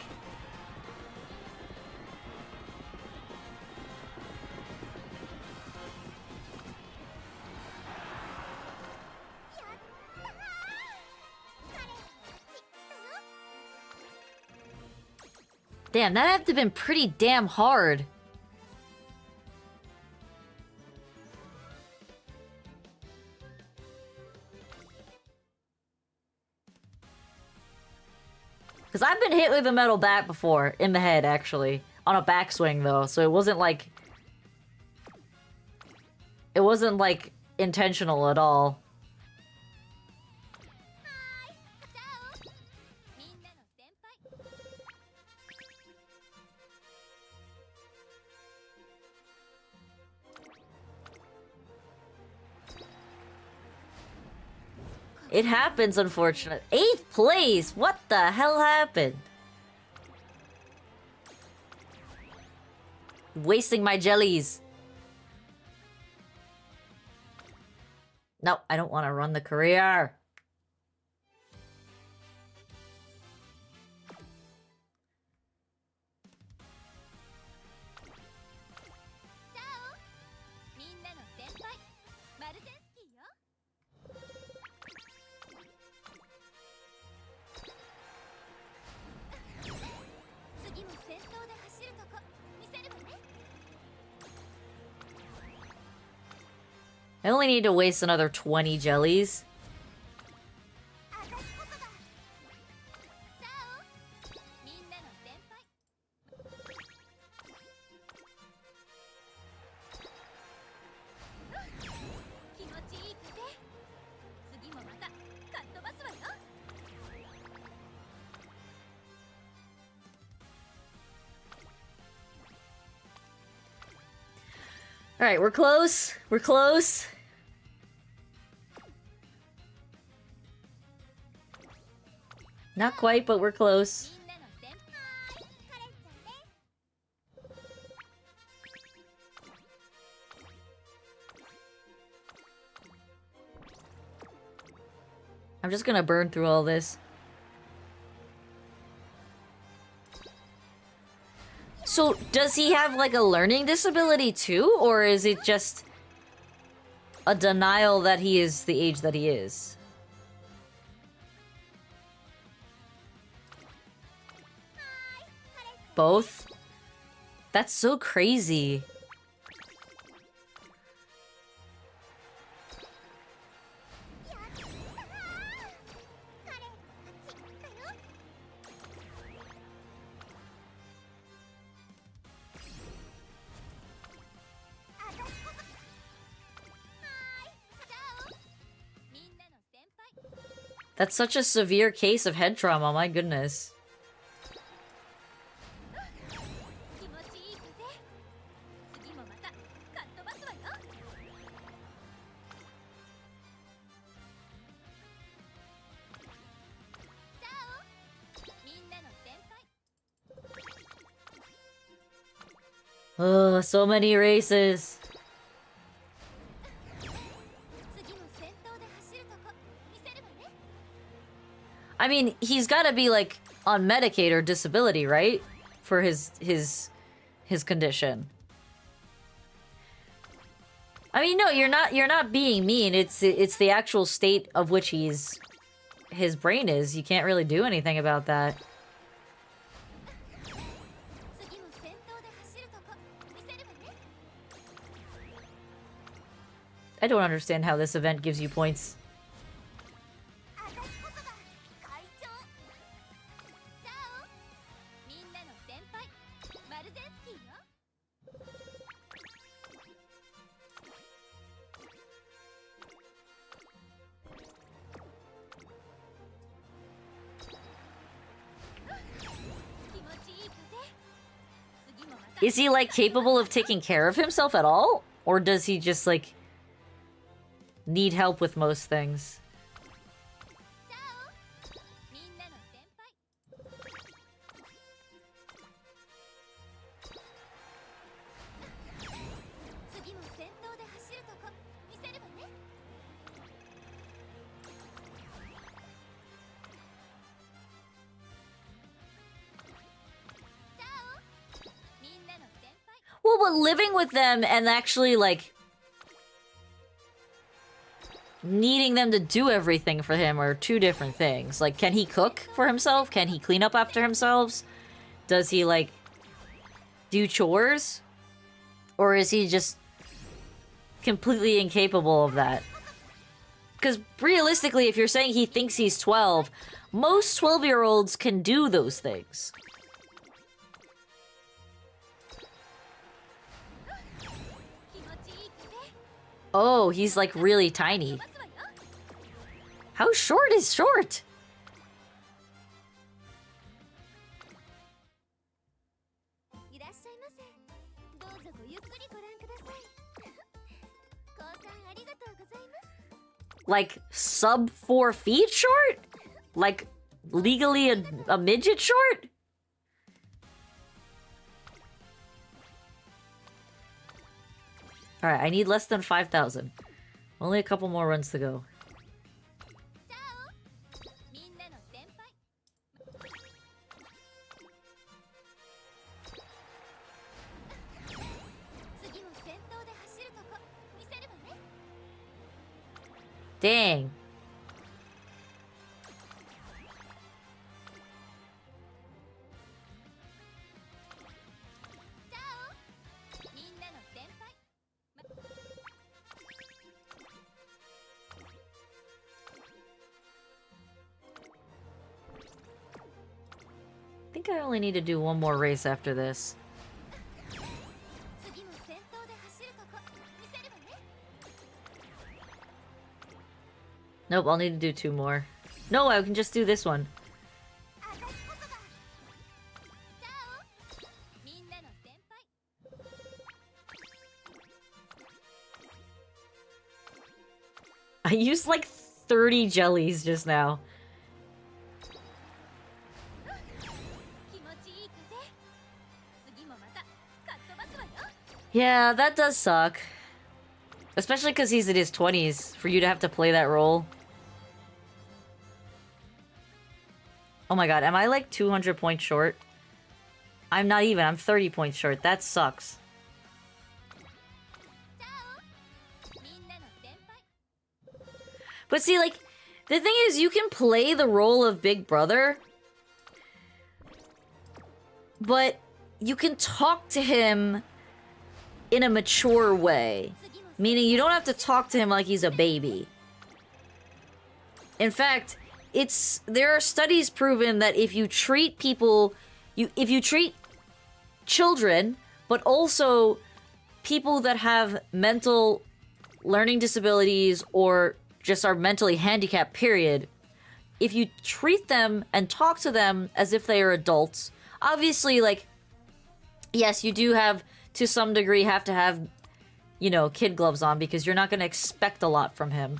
Damn, that had to have been pretty damn hard. Because I've been hit with a metal bat before, in the head, actually. On a backswing, though, so it wasn't like... It wasn't, like, intentional at all. It happens, unfortunately. 8th place! What the hell happened? Wasting my jellies. No, I don't want to run the career. I only need to waste another 20 jellies. Alright, we're close. We're close. Not quite, but we're close. I'm just gonna burn through all this. So, does he have, like, a learning disability, too? Or is it just a denial that he is the age that he is? Both? That's so crazy. That's such a severe case of head trauma, my goodness. Oh, so many races. I mean, he's gotta be, like, on Medicaid or disability, right? For his condition. I mean, no, you're not being mean. It's the actual state of which his brain is. You can't really do anything about that. I don't understand how this event gives you points. Is he, like, capable of taking care of himself at all? Or does he just, like, need help with most things? Well, but living with them and actually, like, needing them to do everything for him are two different things. Like, can he cook for himself? Can he clean up after himself? Does he, like, do chores? Or is he just completely incapable of that? Because realistically, if you're saying he thinks he's 12, most 12-year-olds can do those things. Oh, he's like really tiny. How short is short? Like sub 4 feet short? Like legally a midget short? Alright, I need less than 5,000. Only a couple more runs to go. Dang. I think I only need to do one more race after this. Nope, I'll need to do 2 more. No, I can just do this one. I used like 30 jellies just now. Yeah, that does suck. Especially because he's in his 20s, for you to have to play that role. Oh my god, am I like 200 points short? I'm not even, I'm 30 points short. That sucks. But see, like, the thing is, you can play the role of Big Brother, but you can talk to him in a mature way. Meaning you don't have to talk to him like he's a baby. In fact, there are studies proven that if you treat people, if you treat children, but also people that have mental learning disabilities or just are mentally handicapped, period, if you treat them and talk to them as if they are adults, obviously, like, yes, you do have, to some degree, have to have, you know, kid gloves on because you're not going to expect a lot from him.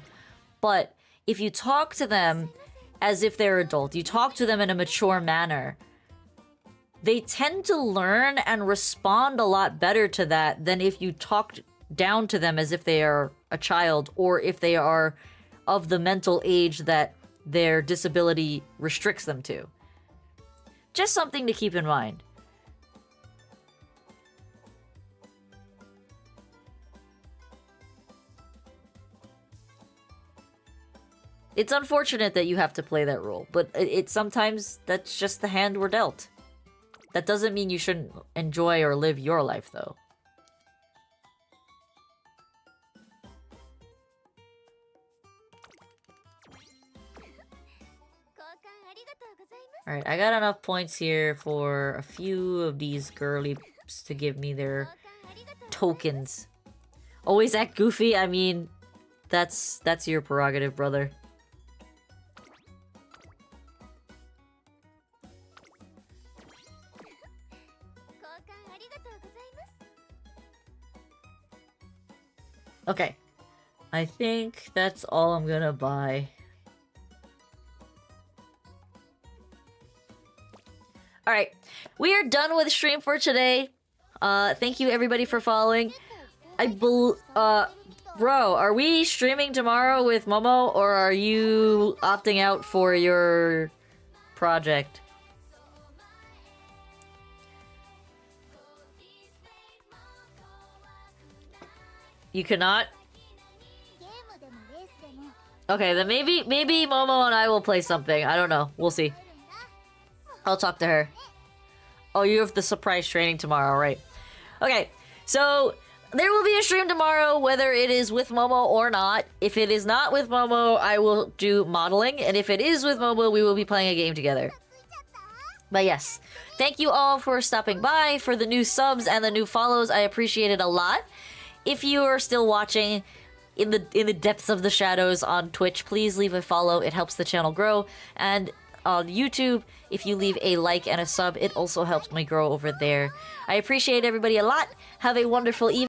But if you talk to them as if they're adult, you talk to them in a mature manner, they tend to learn and respond a lot better to that than if you talked down to them as if they are a child or if they are of the mental age that their disability restricts them to. Just something to keep in mind. It's unfortunate that you have to play that role, but it sometimes that's just the hand we're dealt. That doesn't mean you shouldn't enjoy or live your life, though. Alright, I got enough points here for a few of these girlies to give me their tokens. Always act goofy? I mean, that's your prerogative, brother. Okay. I think that's all I'm gonna buy. Alright. We are done with the stream for today. Thank you everybody for following. Bro, are we streaming tomorrow with Momo, or are you opting out for your project? You cannot? Okay, then maybe Momo and I will play something. I don't know. We'll see. I'll talk to her. Oh, you have the surprise training tomorrow, right? Okay, so there will be a stream tomorrow, whether it is with Momo or not. If it is not with Momo, I will do modeling, and if it is with Momo, we will be playing a game together. But yes, thank you all for stopping by, for the new subs and the new follows. I appreciate it a lot. If you are still watching in the depths of the shadows on Twitch, please leave a follow. It helps the channel grow. And on YouTube, if you leave a like and a sub, it also helps me grow over there. I appreciate everybody a lot. Have a wonderful evening.